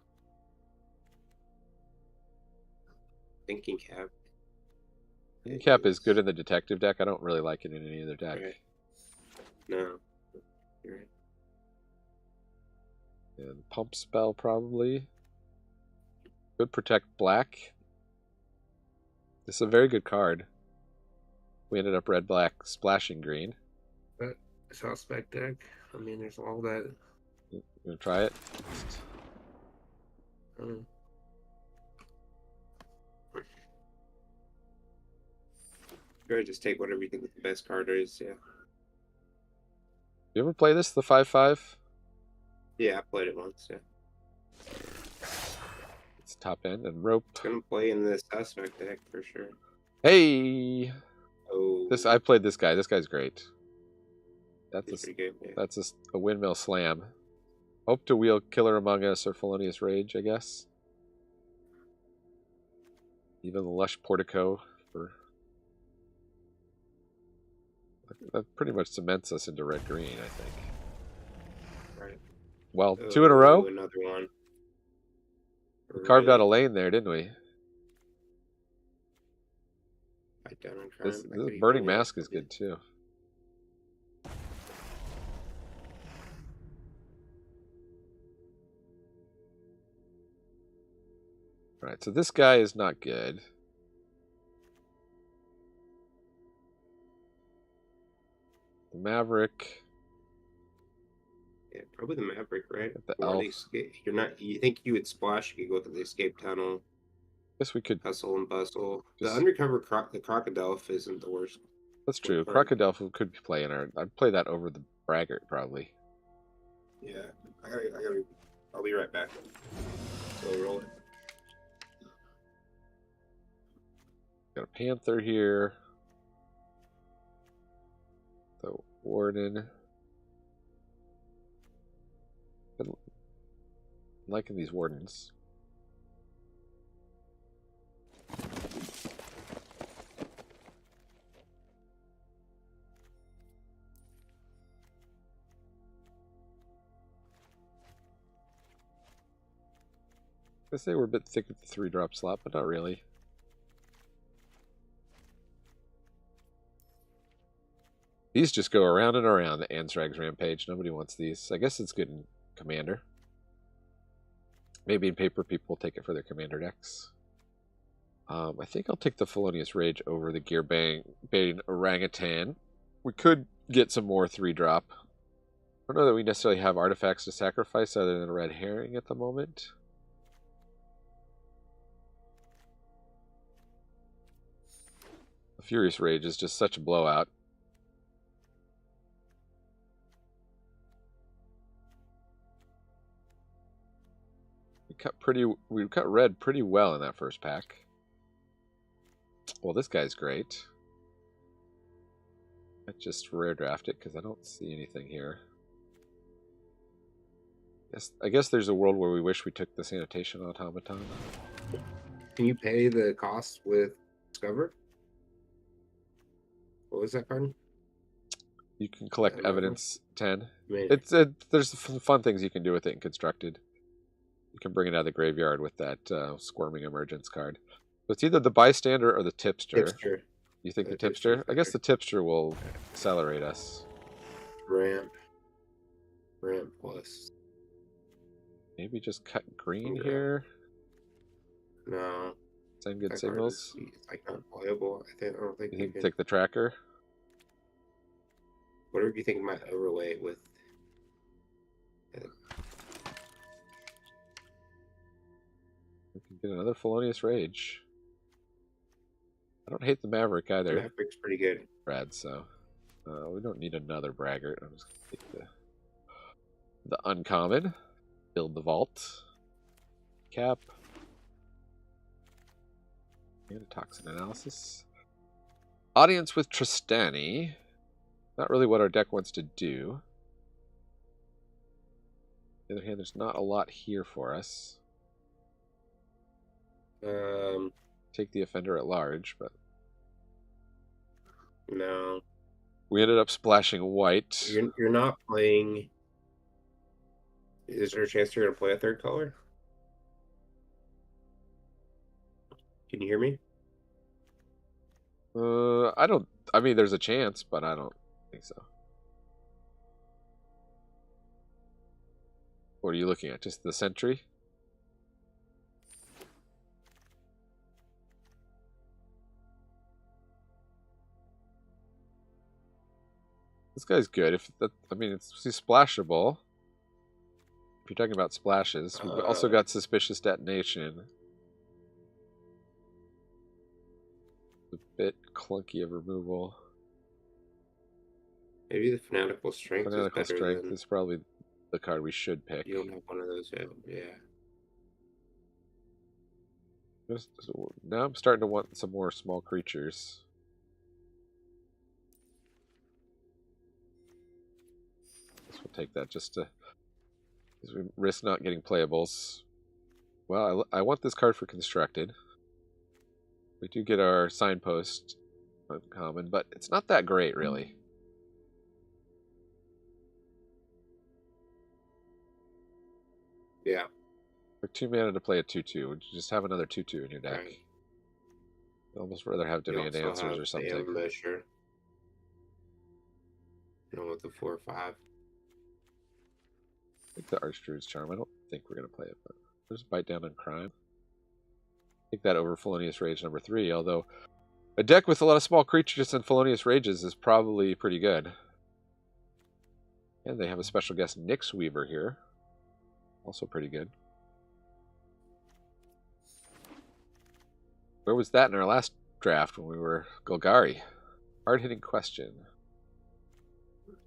Thinking cap. Cap is good in the detective deck. I don't really like it in any other deck. Right. No. You're right. And pump spell probably. Could protect black. This is a very good card. We ended up red black splashing green. But suspect deck. I mean, there's all that. You gonna try it? Or just take whatever you think the best card is. Yeah. You ever play this? The 5/5. Yeah, I played it once. Yeah. It's top end and rope. It's gonna play in the suspect deck for sure. Hey. Oh. I played this guy. This guy's great. He's pretty good. Yeah. That's a windmill slam. Hope to wheel Killer Among Us or Felonious Rage, I guess. Even the Lush Portico for that pretty much cements us into red green, I think. Right. Well, 2 in a row. Another one. We carved out a lane there, didn't we? This Burning Mask is good too. Right, so this guy is not good. The Maverick. Yeah, probably the Maverick, right? The or elf. You're not. You think you would splash? You could go to the escape tunnel. Guess we could. Hustle and bustle. Just... The undercover the crocodile isn't the worst. That's true. Crocodile could play in our. I'd play that over the Braggart probably. Yeah, I gotta. I'll be right back. So roll it. Got a Panther here. The Warden. I'm liking these Wardens. I guess they were a bit thick at the 3-drop slot, but not really. These just go around and around the Ansrag's Rampage. Nobody wants these. I guess it's good in Commander. Maybe in paper people will take it for their Commander decks. I think I'll take the Felonious Rage over the Gearbane Orangutan. We could get some more 3-drop. I don't know that we necessarily have artifacts to sacrifice other than a Red Herring at the moment. The Furious Rage is just such a blowout. We cut red pretty well in that first pack. Well, this guy's great. I just rare draft it because I don't see anything here. I guess there's a world where we wish we took the Sanitation Automaton. Can you pay the cost with Discover? What was that card? You can collect evidence 10. Man. There's fun things you can do with it in Constructed. You can bring it out of the graveyard with that Squirming Emergence card. So it's either the Bystander or the Tipster. You think the Tipster? I guess the Tipster will accelerate us. Ramp plus. Maybe just cut green here. No. Same good signals. It's like not playable. I don't think you can take the tracker. Whatever you think might overlay it with. We can get another Felonious Rage. I don't hate the Maverick either. Maverick's pretty good. Brad, so we don't need another Braggart. I'm just gonna take the uncommon. Build the vault. Cap. And a toxin analysis. Audience with Tristani. Not really what our deck wants to do. On the other hand, there's not a lot here for us. Take the offender at large, but no. We ended up splashing white. You're not playing. Is there a chance you're going to play a third color? Can you hear me? I don't. I mean, there's a chance, but I don't think so. What are you looking at? Just the sentry? This guy's good. If that, I mean, he's splashable. If you're talking about splashes, we've also got suspicious detonation. A bit clunky of removal. Maybe the fanatical strength. Fanatical strength is probably the card we should pick. You don't have one of those yet. Yeah. Now I'm starting to want some more small creatures. Guess we'll take that just to, because we risk not getting playables. Well, I want this card for constructed. We do get our signpost uncommon, but it's not that great, really. Yeah. For 2 mana to play a 2/2, would you just have another 2/2 in your deck? Right. I'd almost rather have demand answers or something. Ambusher. With the 4/5. I think the Archdruid's Charm. I don't think we're going to play it, but there's Bite Down on Crime. I think that over Felonious Rage number 3, although a deck with a lot of small creatures and Felonious Rages is probably pretty good. And they have a special guest, Nyx Weaver, here. Also pretty good. Where was that in our last draft when we were Golgari? Hard-hitting question.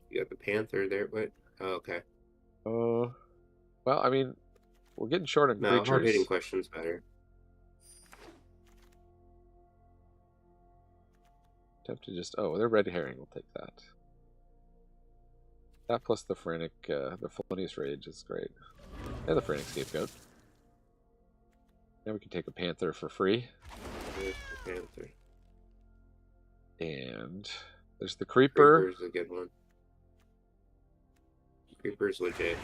You got the Panther there, but okay. Well, I mean, we're getting short on creatures. Hard-hitting question's better. Attempt to just... Oh, they're red herring. We'll take that. That plus the Frantic, the Felonious Rage is great. And the Frantic Scapegoat. Now we can take a Panther for free. There's the Panther. And there's the Creeper. Creeper's a good one. Creeper's legit.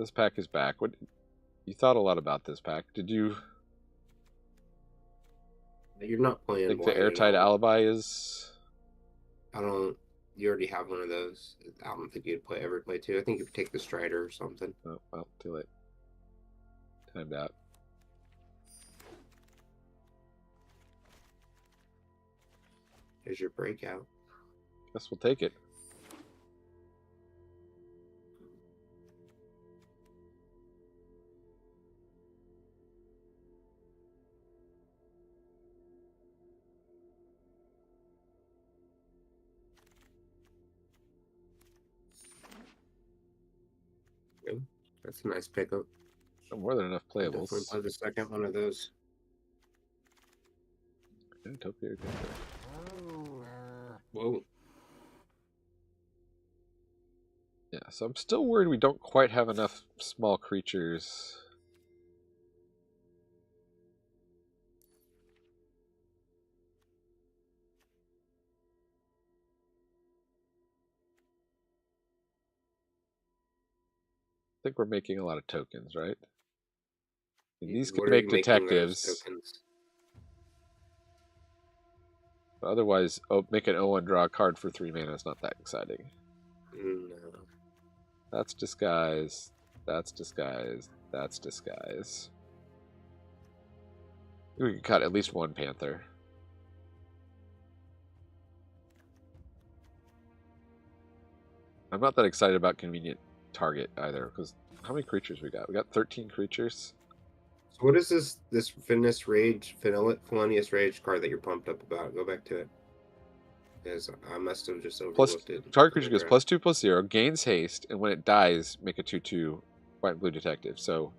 This pack is back. What you thought a lot about this pack? Did you? You're not playing. Think the Airtight Alibi is? I don't. You already have one of those. I don't think you'd ever play two. I think you'd take the Strider or something. Oh well, too late. Timed out. Here's your breakout. Guess we'll take it. That's a nice pickup. More than enough playables. Definitely play the second one of those. Utopia. Whoa. Yeah, so I'm still worried we don't quite have enough small creatures. I think we're making a lot of tokens, right? And these could make detectives. But otherwise, make an 0-1 draw a card for 3 mana is not that exciting. No. That's Disguise. That's Disguise. That's Disguise. We can cut at least one Panther. I'm not that excited about Convenient Target either, because how many creatures we got? We got 13 creatures. So what is this Felonious Rage card that you're pumped up about? Go back to it. Because I must have just overlooked it. Target creature gets +2/+0, gains haste, and when it dies, make a 2/2 white and blue detective. So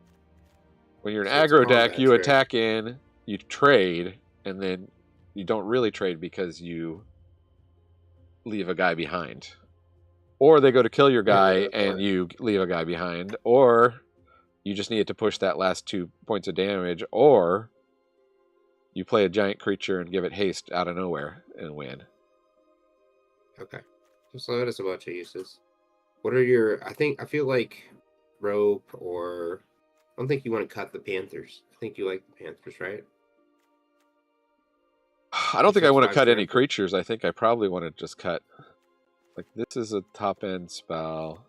When you're an So it's aggro deck, combat you trick. attack in, you trade, and then you don't really trade because you leave a guy behind. Or they go to kill your guy and you leave a guy behind. Or you just need to push that last 2 points of damage. Or you play a giant creature and give it haste out of nowhere and win. Okay. So that is a bunch of uses. What are your... I feel like rope or... I don't think you want to cut the Panthers. I think you like the Panthers, right? I don't think I want to cut any trample. creatures. I think I probably want to just cut... Like, this is a top-end spell.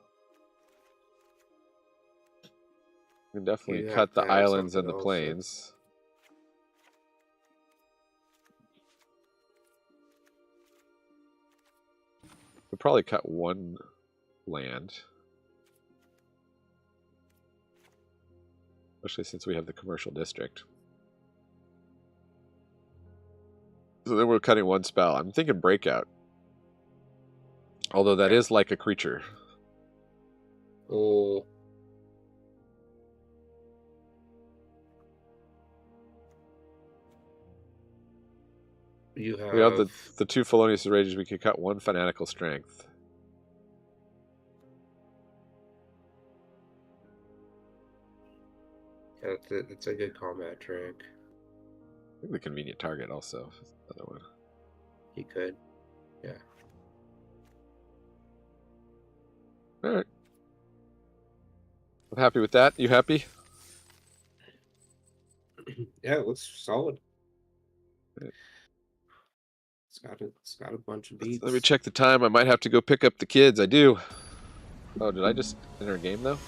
You can definitely You cut the have to have islands and the something else. plains. We'll probably cut one land. Especially since we have the commercial district. So then we're cutting one spell. I'm thinking Breakout. Although that is like a creature. Oh. You have... We have the 2 Felonious Rages. We could cut 1 Fanatical Strength. Yeah, that's a good combat trick. I think the Convenient Target also is another one. He could. Yeah. Alright. I'm happy with that. You happy? Yeah, it looks solid. Right. It's got a bunch of beats. Let me check the time. I might have to go pick up the kids. I do. Oh, did I just enter a game though?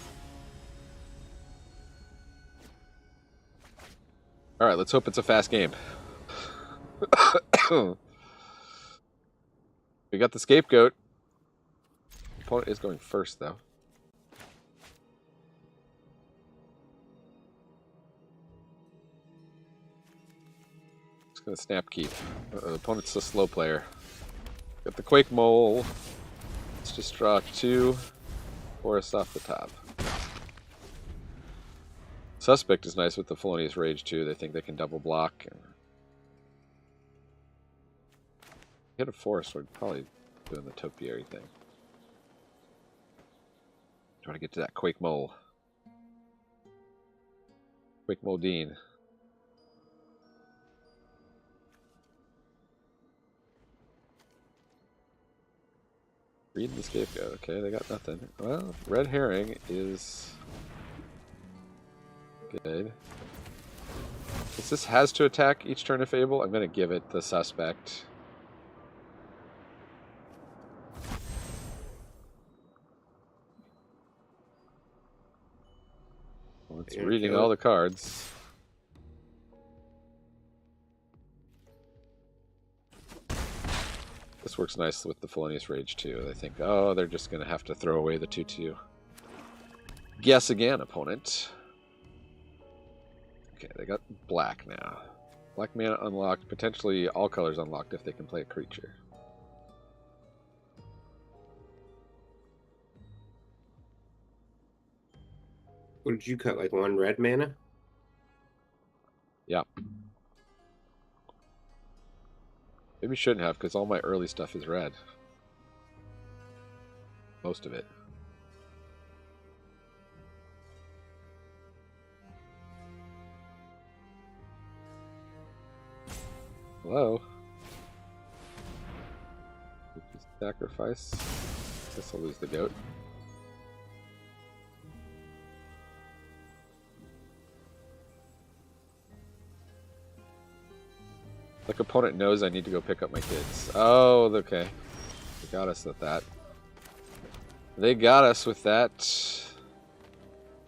Alright, let's hope it's a fast game. We got the Scapegoat. Opponent is going first though. Just gonna snap keep. The opponent's a slow player. Got the Quake Mole. Let's just draw 2 forests off the top. Suspect is nice with the Felonious Rage too. They think they can double block. And... hit a forest, we're probably doing the topiary thing. Trying to get to that Quake Mole. Quake Mole Dean. Read the Scapegoat. Okay, they got nothing. Well, Red Herring is good. Since this has to attack each turn of Fable, I'm going to give it the Suspect. Well, it's reading all the cards. This works nicely with the Felonious Rage too. They think, oh, they're just going to have to throw away the 2/2. Guess again, opponent. Okay, they got black now. Black mana unlocked, potentially all colors unlocked if they can play a creature. What did you cut? Like 1 red mana? Yeah. Maybe shouldn't have, because all my early stuff is red. Most of it. Hello? Sacrifice. Guess I'll lose the goat. Like, opponent knows I need to go pick up my kids. Oh, okay. They got us with that. They got us with that.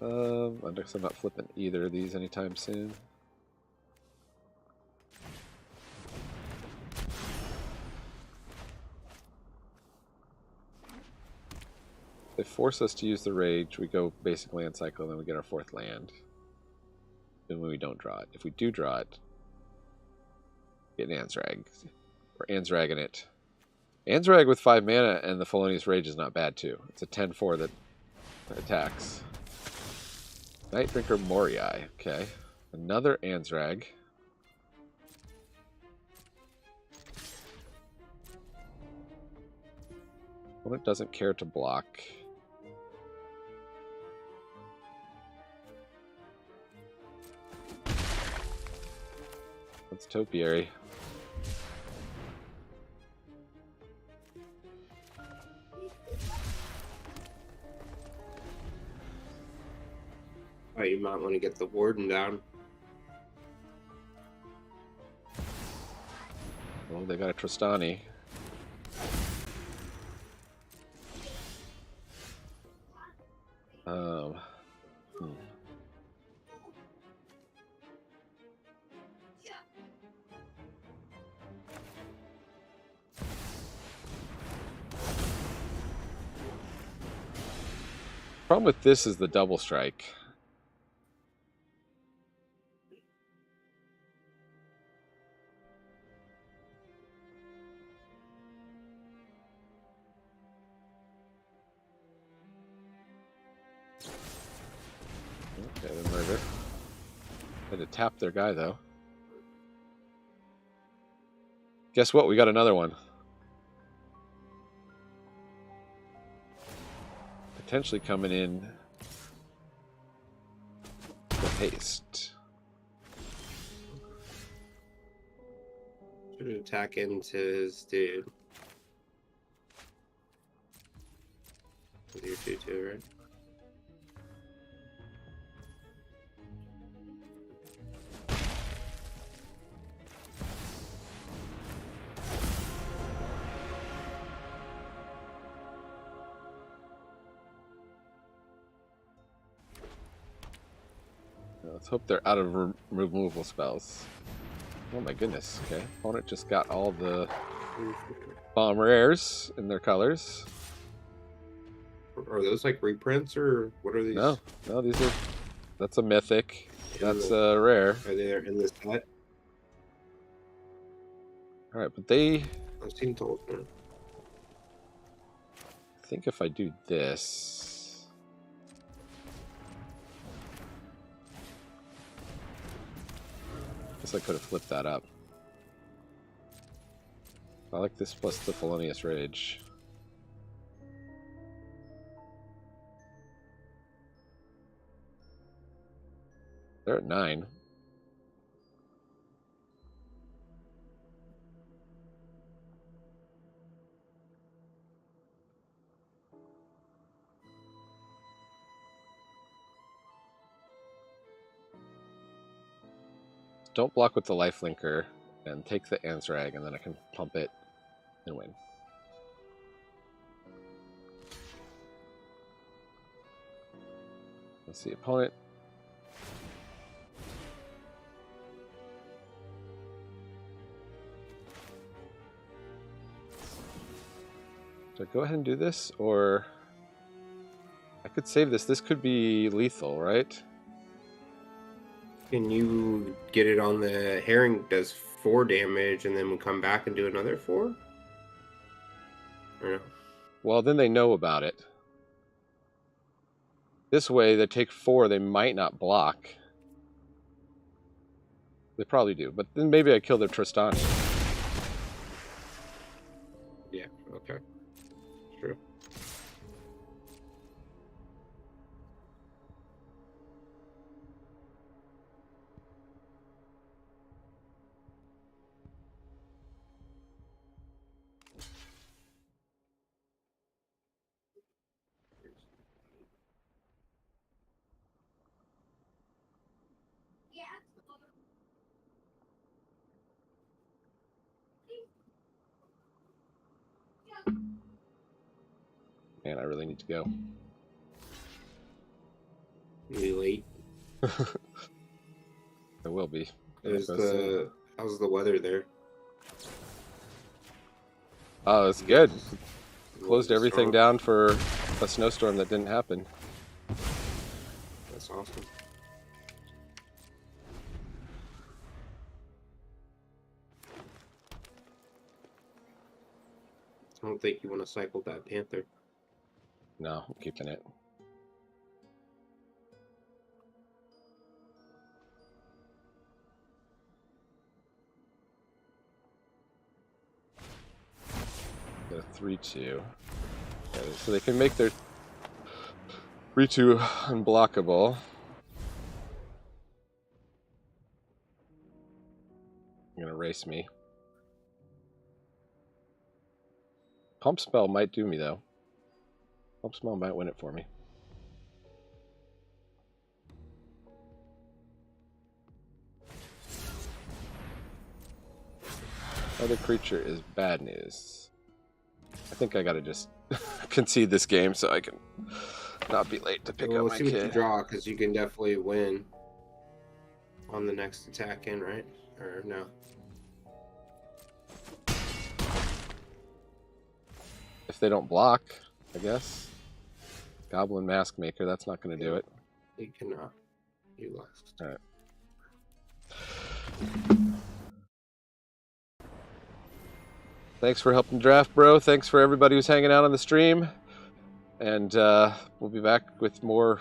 I guess I'm not flipping either of these anytime soon. They force us to use the rage, we go basic land cycle, and then we get our 4th land. And when we don't draw it. If we do draw it, get an Anzrag. We're Anzragging it. Anzrag with 5 mana and the Felonious Rage is not bad too. It's a 10-4 that attacks. Night Drinker Moriai. Okay. Another Ansrag. Opponent doesn't care to block. That's Topiary. Oh, you might want to get the warden down. Well, they got a Tristani. Hmm. Problem with this is the double strike. Okay, the murder. Had to tap their guy though. Guess what? We got another one. Potentially coming in with haste. Should attack into his dude. With your 2/2, right? Let's hope they're out of removal spells. Oh my goodness. Okay. Opponent just got all the bomb rares in their colors. Are those like reprints or what are these? No, these are. That's a mythic. That's a rare. Are they in this set? All right, but they. I've seen told. I think if I do this. Guess I could have flipped that up. I like this plus the Felonious Rage. They're at 9. Don't block with the lifelinker and take the Ansrag, and then I can pump it and win. Let's see, opponent. Do I go ahead and do this, or I could save this? This could be lethal, right? Can you get it on the herring? Does 4 damage, and then we'll come back and do another 4? Or no? Well, then they know about it. This way, they take 4, they might not block. They probably do, but then maybe I kill their Tristani. Yeah, okay. True. Man, I really need to go. Really late. I will be. How's the weather there? Oh, it's good. Closed Storm. everything down for a snowstorm that didn't happen. That's awesome. I don't think you want to cycle that Panther. No, I'm keeping it. 3/2. Okay, so they can make their 3/2 unblockable. You're gonna race me. Pump Spell might do me though. Pump Spell might win it for me. Other creature is bad news. I think I gotta just concede this game so I can not be late to pick up my see what kid. you draw, because you can definitely win on the next attack in, right? Or no? If they don't block, I guess. Goblin Mask Maker, that's not going to do it. You cannot. You lost. Alright. Thanks for helping draft, bro. Thanks for everybody who's hanging out on the stream. And we'll be back with more